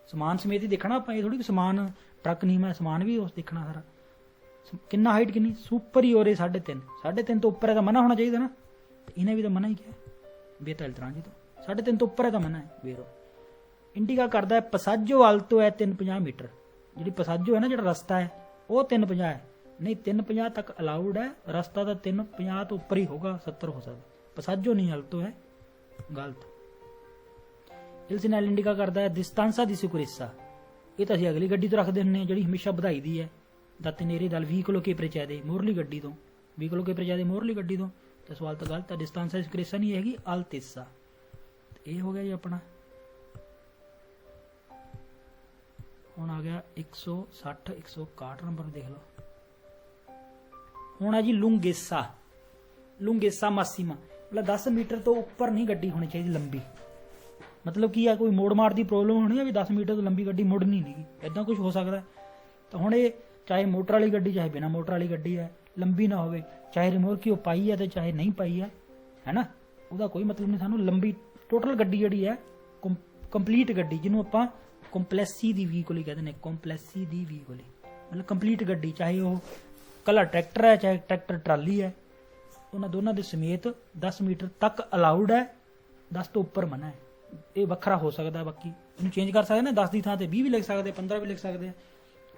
ਸਮਾਨ ਸਮੇਤ ਹੀ ਦੇਖਣਾ ਆਪਾਂ, ਇਹ ਥੋੜੀ ਸਮਾਨ ਟਰੱਕ ਨਹੀਂ, ਮੈਂ ਸਮਾਨ ਵੀ ਉਸ ਦੇਖਣਾ ਸਾਰਾ। ਕਿੰਨਾ ਹਾਈਟ ਕਿੰਨੀ? ਸੁਪਰੀਓਰੇ 3.5 ਤੋਂ ਉੱਪਰ ਹੈ ਤਾਂ ਮਨਾ ਹੋਣਾ ਚਾਹੀਦਾ ਨਾ, ਇਹਨੇ ਵੀ ਤਾਂ ਮਨਾ ਹੀ ਕਿਹਾ। ਬੇਤਲ ਟ੍ਰਾਂਜ਼ਿਟ 3.5 ਤੋਂ ਉੱਪਰ ਹੈ ਤਾਂ ਮਨਾ ਹੈ। ਵੇਰੋ ਇੰਡੀਕਾ ਕਰਦਾ ਹੈ ਪਸਾਜੋ ਆਲਤੋ ਹੈ 350 ਮੀਟਰ। ਜਿਹੜੀ ਪਸਾਜੋ ਹੈ ਨਾ, ਜਿਹੜਾ ਰਸਤਾ ਹੈ ਉਹ 350 ਹੈ, ਨਹੀਂ 350 ਤੱਕ ਅਲਾਉਡ ਹੈ। ਰਸਤਾ ਤਾਂ 350 ਤੋਂ ਉੱਪਰ ਹੀ ਹੋਗਾ, 70 ਹੋ ਸਕਦਾ। ਪਸਾਜੋ ਨਹੀਂ, ਆਲਤੋ ਹੈ, ਗਲਤ। il segnale indica ਕਰਦਾ ਹੈ distanza di sicurezza, ਇਹ ਤਾਂ ਅਸੀਂ ਅਗਲੀ ਗੱਡੀ ਤੋਂ ਰੱਖਦੇ ਹੁੰਦੇ ਹਾਂ, ਜਿਹੜੀ ਹਮੇਸ਼ਾ ਵਧਾਈ ਦੀ ਹੈ। ਦਾ ਤੇਨੇਰੇ ਦਲ ਵੀਕਲੋ ਕੇ ਪ੍ਰਚਾਦੇ, ਮੋਰਲੀ ਗੱਡੀ ਤੋਂ। ਵੀਕਲੋ ਕੇ ਪ੍ਰਚਾਦੇ ਮੋਰਲੀ ਗੱਡੀ ਤੋਂ, ਤਾਂ ਸਵਾਲ ਤਾਂ ਗਲਤ ਹੈ। distanza di sicurezza ਨਹੀਂ ਹੈਗੀ, altezza। ਇਹ ਹੋ ਗਿਆ ਜੀ ਆਪਣਾ। ਹੁਣ ਆ ਗਿਆ 160 161 ਨੰਬਰ, ਦੇਖ ਲਓ। ਹੁਣ ਹੈ ਜੀ ਲੁੰਗੇਸਾ ਮਾਸੀਮਾ, ਮਤਲਬ 10 ਮੀਟਰ ਤੋਂ ਉੱਪਰ ਨਹੀਂ ਗੱਡੀ ਹੋਣੀ ਚਾਹੀਦੀ ਲੰਬੀ। ਮਤਲਬ ਕੀ ਆ, ਕੋਈ ਮੋੜ ਮਾਰ ਦੀ ਪ੍ਰੋਬਲਮ ਹੋਣੀ ਆ ਵੀ 10 ਮੀਟਰ ਤੋਂ ਲੰਬੀ ਗੱਡੀ ਮੁੜਨੀ ਨਹੀਂ, ਇੱਦਾਂ ਕੁਝ ਹੋ ਸਕਦਾ। ਤਾਂ ਹੁਣ ਇਹ ਚਾਹੇ ਮੋਟਰ ਵਾਲੀ ਗੱਡੀ ਚਾਹੇ ਬਿਨਾਂ ਮੋਟਰ ਵਾਲੀ ਗੱਡੀ ਹੈ, ਲੰਬੀ ਨਾ ਹੋਵੇ, ਚਾਹੇ ਰਿਮੋਟ ਕੀ ਉਹ ਪਾਈ ਹੈ ਤੇ ਚਾਹੇ ਨਹੀਂ ਪਾਈ ਹੈ ਨਾ, ਉਹਦਾ ਕੋਈ ਮਤਲਬ ਨਹੀਂ। ਸਾਨੂੰ ਲੰਬੀ ਟੋਟਲ ਗੱਡੀ ਜਿਹੜੀ ਹੈ, ਕੰਪਲੀਟ ਗੱਡੀ, ਜਿਹਨੂੰ ਆਪਾਂ ਕੰਪਲੈਸੀ ਦੀ ਵੀਕੋਲੀ ਕਹਿੰਦੇ ਨੇ, ਕੰਪਲੈਸੀ ਦੀ ਵੀਕੋਲੀ ਮਤਲਬ ਕੰਪਲੀਟ ਗੱਡੀ, ਚਾਹੇ ਉਹ ਕੱਲਾ ਟਰੈਕਟਰ ਹੈ ਚਾਹੇ ਟਰੈਕਟਰ ਟਰਾਲੀ ਹੈ, ਉਹਨਾਂ ਦੋਨਾਂ ਦੇ ਸਮੇਤ 10 ਮੀਟਰ ਤੱਕ ਅਲਾਉਡ ਹੈ, 10 ਤੋਂ ਉੱਪਰ ਮਨਾ ਹੈ। ਇਹ ਵੱਖਰਾ ਹੋ ਸਕਦਾ, ਬਾਕੀ ਇਹਨੂੰ ਚੇਂਜ ਕਰ ਸਕਦੇ ਨਾ, 10 ਦੀ ਥਾਂ ਤੇ 20 ਵੀ ਲਿਖ ਸਕਦੇ, 15 ਵੀ ਲਿਖ ਸਕਦੇ,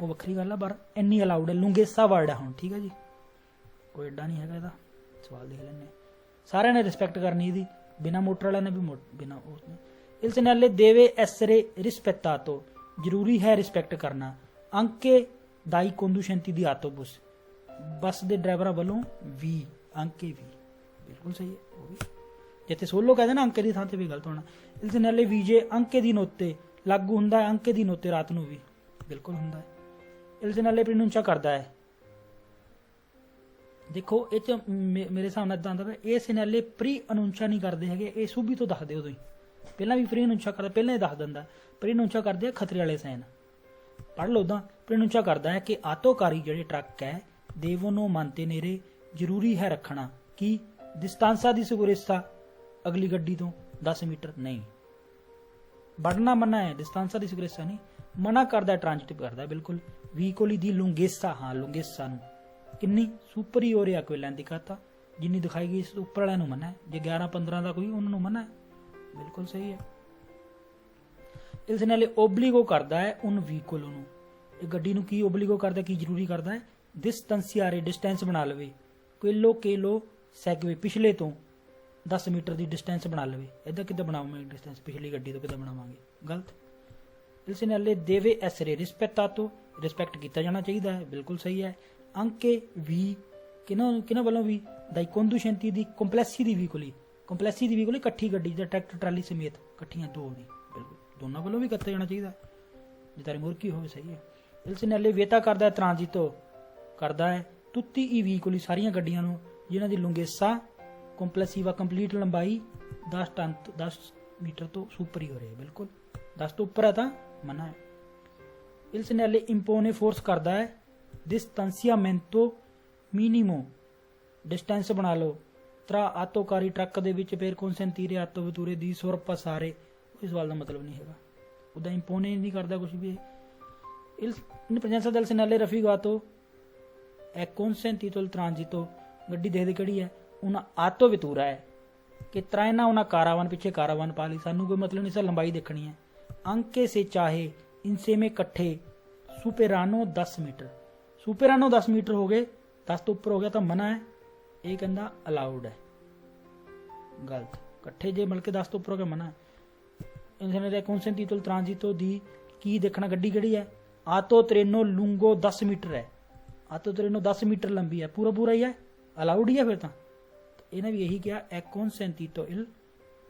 ਉਹ ਵੱਖਰੀ ਗੱਲ ਆ, ਪਰ ਇੰਨੀ ਅਲਾਉਡ ਹੈ। ਲੁੰਗੇਸਾ ਵਰਡ ਹੈ ਹੁਣ, ਠੀਕ ਹੈ ਜੀ, ਕੋਈ ਐਡਾ ਨਹੀਂ ਹੈਗਾ। ਇਹਦਾ ਸਵਾਲ ਦੇਖ ਲੈਂਦੇ, ਸਾਰਿਆਂ ਨੇ ਰਿਸਪੈਕਟ ਕਰਨੀ ਇਹਦੀ, ਬਿਨਾਂ ਮੋਟਰ ਵਾਲਿਆਂ ਨੇ ਵੀ ਬਿਨਾਂ ਉਸ ਨੇ। il segnale deve essere rispettato, ਜ਼ਰੂਰੀ ਹੈ ਰਿਸਪੈਕਟ ਕਰਨਾ। anche dai conducenti di autobus, ਬੱਸ ਦੇ ਡਰਾਈਵਰਾਂ ਵੱਲੋਂ ਵੀ, ਅੰਕੇ ਵੀ, ਬਿਲਕੁਲ ਸਹੀ ਹੈ। ਉਹ ਵੀ ਜਿੱਥੇ ਸੋਲੋ ਕਹਿੰਦੇ ਨਾ ਅੰਕੇ ਦੀ ਥਾਂ ਤੇ ਵੀ ਗਲਤ ਹੋਣਾ। il segnale vige ਅੰਕੇ ਦੀ ਨੋਤੇ, ਲਾਗੂ ਹੁੰਦਾ ਹੈ ਅੰਕੇ ਦੀ ਨੋਤੇ ਰਾਤ ਨੂੰ ਵੀ, ਬਿਲਕੁਲ ਹੁੰਦਾ ਹੈ। il segnale pronuncia ਕਰਦਾ ਹੈ, ਦੇਖੋ ਇਹ ਚ ਮੇਰੇ ਹਿਸਾਬ ਨਾਲ ਇਦਾਂ ਆਉਂਦਾ ਪਿਆ, ਇਹ segnale ਪ੍ਰੀ ਅਨੁੰਚਾ ਨਹੀਂ ਕਰਦੇ ਹੈਗੇ, ਇਹ ਸੂਬੀ ਤੋਂ ਦੱਸਦੇ ਉਦੋਂ ਹੀ, ਪਹਿਲਾਂ ਵੀ ਪ੍ਰੀ ਅਨੁੰਚਾ ਕਰਦਾ, ਪਹਿਲਾਂ ਹੀ ਦੱਸ ਦਿੰਦਾ। ਪ੍ਰੀ ਅਨੁੰਚਾ ਕਰਦੇ ਆ ਖਤਰੇ ਵਾਲੇ ਸਾਈਨ, ਪੜ੍ਹ ਲਓ ਉਦਾਂ। ਪ੍ਰੀ ਅਨੁੰਚਾ ਕਰਦਾ ਹੈ ਕਿ ਆਤੋਕਾਰੀ ਜਿਹੜੇ ਟਰੱਕ ਹੈ, ਦੇਵੋਨੋ ਮੰਤੇਨੇਰੇ, ਜ਼ਰੂਰੀ ਹੈ ਰੱਖਣਾ ਕਿ distanza di sicurezza, ਅਗਲੀ ਗੱਡੀ ਤੋਂ 10 ਮੀਟਰ ਨਹੀਂ, ਵੜਨਾ ਮਨਾ ਹੈ, distanza di sicurezza ਨਹੀਂ, ਮਨਾ ਕਰਦਾ, ਟ੍ਰਾਂਜ਼ਿਟ ਕਰਦਾ ਬਿਲਕੁਲ। ਵੀਕੋਲੀ ਦੀ ਲੁੰਗੇਸਾ, ਹਾਂ ਲੁੰਗੇਸਾ ਨੂੰ ਕਿੰਨੀ ਸੁਪਰੀਓਰੇ ਆ ਕੋਈ ਲੈਣ ਦਿਖਾਤਾ, ਜਿੰਨੀ ਦਿਖਾਈ ਗਈ ਇਸ ਉੱਪਰ ਵਾਲਿਆਂ ਨੂੰ ਮਨਾ ਹੈ, ਜੇ 11-15 ਦਾ ਕੋਈ ਉਹਨਾਂ ਨੂੰ ਮਨਾ ਹੈ, ਬਿਲਕੁਲ ਸਹੀ ਹੈ। ਇਸ ਨਾਲ ਓਬਲੀਗੋ ਕਰਦਾ ਹੈ ਉਨ ਵੀਕੋਲ ਨੂੰ, ਇਹ ਗੱਡੀ ਨੂੰ ਕੀ ਓਬਲੀਗੋ ਕਰਦਾ, ਕੀ ਜ਼ਰੂਰੀ ਕਰਦਾ ਹੈ? ਡਿਸਟੈਂਸੀਆਰੇ, ਡਿਸਟੈਂਸ ਬਣਾ ਲਵੇ। ਕੇਲੋ ਸੈਗਵੇ, ਪਿਛਲੇ ਤੋਂ 10 ਮੀਟਰ ਦੀ ਡਿਸਟੈਂਸ ਬਣਾ ਲਵੇ। ਇੱਦਾਂ ਕਿੱਦਾਂ ਬਣਾਵਾਂਗੇ ਡਿਸਟੈਂਸ, ਪਿਛਲੀ ਗੱਡੀ ਤੋਂ ਕਿੱਦਾਂ ਬਣਾਵਾਂਗੇ, ਗਲਤ। ਇਸ ਨਾਲੇ ਦੇਵੇ ਐਸਰੇ ਰਿਸਪੈਕਟਾਤੋ, ਰਿਸਪੈਕਟ ਕੀਤਾ ਜਾਣਾ ਚਾਹੀਦਾ ਹੈ, ਬਿਲਕੁਲ ਸਹੀ ਹੈ। anche vi ਕਿਹਨਾਂ ਵੱਲੋਂ ਵੀ dai conducenti di complessi di veicoli ਇਕੱਠੀ ਗੱਡੀ ਜਾਂ ਟਰੈਕਟਰ ਟਰਾਲੀ ਸਮੇਤ ਇਕੱਠੀਆਂ ਦੋ ਦੀ ਬਿਲਕੁਲ ਦੋਨਾਂ ਵੱਲੋਂ ਵੀ ਕੀਤਾ ਜਾਣਾ ਚਾਹੀਦਾ ਜਿੱਦਾਂ ਮੁਰਕੀ ਹੋਵੇ ਸਹੀ ਹੈ। il segnale vieta ਕਰਦਾ ਹੈ ਟ੍ਰਾਂਜ਼ਿਟੋ ਕਰਦਾ ਹੈ tutti i veicoli ਸਾਰੀਆਂ ਗੱਡੀਆਂ ਨੂੰ ਜਿਨ੍ਹਾਂ ਦੀ lunghezza complessiva ਕੰਪਲੀਟ ਲੰਬਾਈ 10 ਮੀਟਰ ਤੋਂ ਸੁਪਰੀਅਰ ਹੈ ਬਿਲਕੁਲ 10 ਤੋਂ ਉੱਪਰ ਹੈ ਤਾਂ ਮਨਾ ਹੈ। il segnale impone force ਕਰਦਾ ਹੈ distanziamento minimo ਡਿਸਟੈਂਸ ਬਣਾ ਲਓ ਤਰਾ ਆਤੋਕਾਰੀ ਟਰੱਕ ਦੇ ਵਿੱਚ ਫਿਰ consentire ਆਤੋ ਵਤੂਰੇ ਦੀ ਸੁਰ ਪਸਾਰੇ ਇਸ ਸਵਾਲ ਦਾ ਮਤਲਬ ਨਹੀਂ ਹੈਗਾ ਉਹਦਾ ਇੰਪੋਨੇ ਨਹੀਂ ਕਰਦਾ ਕੁਝ ਵੀ in presenza del segnale raffigurato è consentito il transito ਗੱਡੀ ਦੇਖਦੇ ਕਿਹੜੀ ਹੈ ਉਹਨਾਂ ਆਤੋ ਵਤੂਰਾ ਹੈ ਕਿ traina una caravan ਪਿੱਛੇ ਕਾਰਾਵਾਨ ਪਾ ਲਈ ਸਾਨੂੰ ਕੋਈ ਮਤਲਬ ਨਹੀਂ ਸਰ ਲੰਬਾਈ ਦੇਖਣੀ ਹੈ anche se ਚਾਹੇ insieme ਇਕੱਠੇ superano 10 ਮੀਟਰ ਸੁਪੇਰਾਨੋ 10 ਮੀਟਰ ਹੋ ਗਏ 10 ਤੋਂ ਉੱਪਰ ਹੋ ਗਿਆ ਤਾਂ ਮਨਾ ਹੈ ਇਹ ਕਹਿੰਦਾ ਅਲਾਉਡ ਹੈ ਗਲਤ ਇਕੱਠੇ ਜੇ ਮਿਲ ਕੇ 10 ਤੋਂ ਉੱਪਰ ਹੋ ਗਿਆ ਮਨਾ ਹੈ। ਇਨਸਾਨ ਦਾ consentito il transito ਦੀ ਕੀ ਦੇਖਣਾ ਗੱਡੀ ਕਿਹੜੀ ਹੈ ਆਟੋ ਟ੍ਰੇਨੋ ਲੂੰਗੋ 10 ਮੀਟਰ ਹੈ ਆਟੋ ਟ੍ਰੇਨੋ 10 ਮੀਟਰ ਲੰਬੀ ਹੈ ਪੂਰਾ ਹੀ ਹੈ ਅਲਾਉਡ ਹੀ ਹੈ ਫਿਰ ਤਾਂ ਇਹਨੇ ਵੀ ਇਹੀ ਕਿਹਾ è consentito il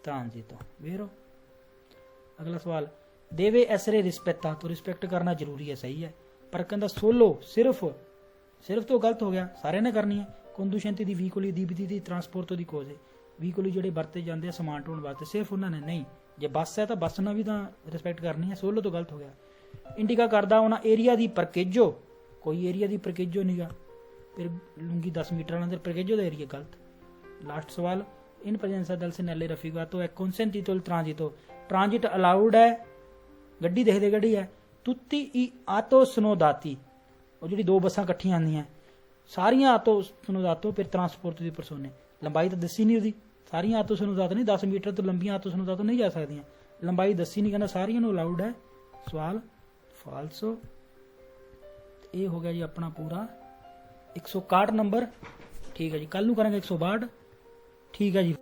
transito vero। ਅਗਲਾ ਸਵਾਲ deve essere rispettato ਰਿਸਪੈਕਟ ਕਰਨਾ ਜ਼ਰੂਰੀ ਹੈ ਸਹੀ ਹੈ ਪਰ ਕਹਿੰਦਾ ਸੋਲੋ ਸਿਰਫ ਤੋਂ ਗਲਤ ਹੋ ਗਿਆ ਸਾਰਿਆਂ ਨੇ ਕਰਨੀ ਹੈ conducenti di veicoli adibiti di trasporto di cose veicoli ਜਿਹੜੇ ਵਰਤੇ ਜਾਂਦੇ ਆ ਸਮਾਨ ਢੋਣ ਵਾਸਤੇ ਸਿਰਫ ਉਹਨਾਂ ਨੇ ਨਹੀਂ ਜੇ ਬੱਸ ਹੈ ਤਾਂ ਬੱਸ ਨਾਲ ਵੀ ਤਾਂ ਰਿਸਪੈਕਟ ਕਰਨੀ ਹੈ ਸੋਲੋ ਤੋਂ ਗਲਤ ਹੋ ਗਿਆ। ਇੰਡੀਕਾ ਕਰਦਾ ਉਹਨਾਂ ਏਰੀਆ ਦੀ ਪਰਕੇਜੋ ਕੋਈ ਏਰੀਆ ਦੀ ਪਰਕੇਜੋ ਨਹੀਂਗਾ ਫਿਰ ਲੂੰਗੀ 10 ਮੀਟਰ ਅੰਦਰ ਪਰਕੇਜੋ ਦਾ ਏਰੀਆ ਗਲਤ। ਲਾਸਟ ਸਵਾਲ in presenza del segnale raffigurato è consentito il transito transit allowed ਹੈ ਗੱਡੀ ਦੇਖਦੇ ਕਿਹੜੀ ਹੈ tutti i auto snodati ਉਹ ਜਿਹੜੀ ਦੋ ਬੱਸਾਂ ਇਕੱਠੀਆਂ ਆਉਂਦੀਆਂ ਸਾਰੀਆਂ ਆਟੋ ਸਨੋਦਾਤੋ ਫਿਰ ਟਰਾਂਸਪੋਰਟ ਦੀ ਪਰਸੋਨੇ ਲੰਬਾਈ ਤਾਂ ਦੱਸੀ ਨਹੀਂ ਉਹਦੀ ਸਾਰੀਆਂ ਆਟੋ ਸਨੋਦਾਤ ਨਹੀਂ 10 ਮੀਟਰ ਤੋਂ ਲੰਬੀਆਂ ਆਟੋ ਸਨੋਦਾਤੋ ਨਹੀਂ ਜਾ ਸਕਦੀਆਂ ਲੰਬਾਈ ਦੱਸੀ ਨਹੀਂ ਕਹਿੰਦਾ ਸਾਰੀਆਂ ਨੂੰ ਅਲਾਉਡ ਹੈ ਸਵਾਲ ਫਾਲਸੋ। ਇਹ ਹੋ ਗਿਆ ਜੀ ਆਪਣਾ ਪੂਰਾ 161 ਨੰਬਰ ਠੀਕ ਹੈ ਜੀ ਕੱਲ ਨੂੰ ਕਰਾਂਗੇ 162 ਠੀਕ ਹੈ ਜੀ।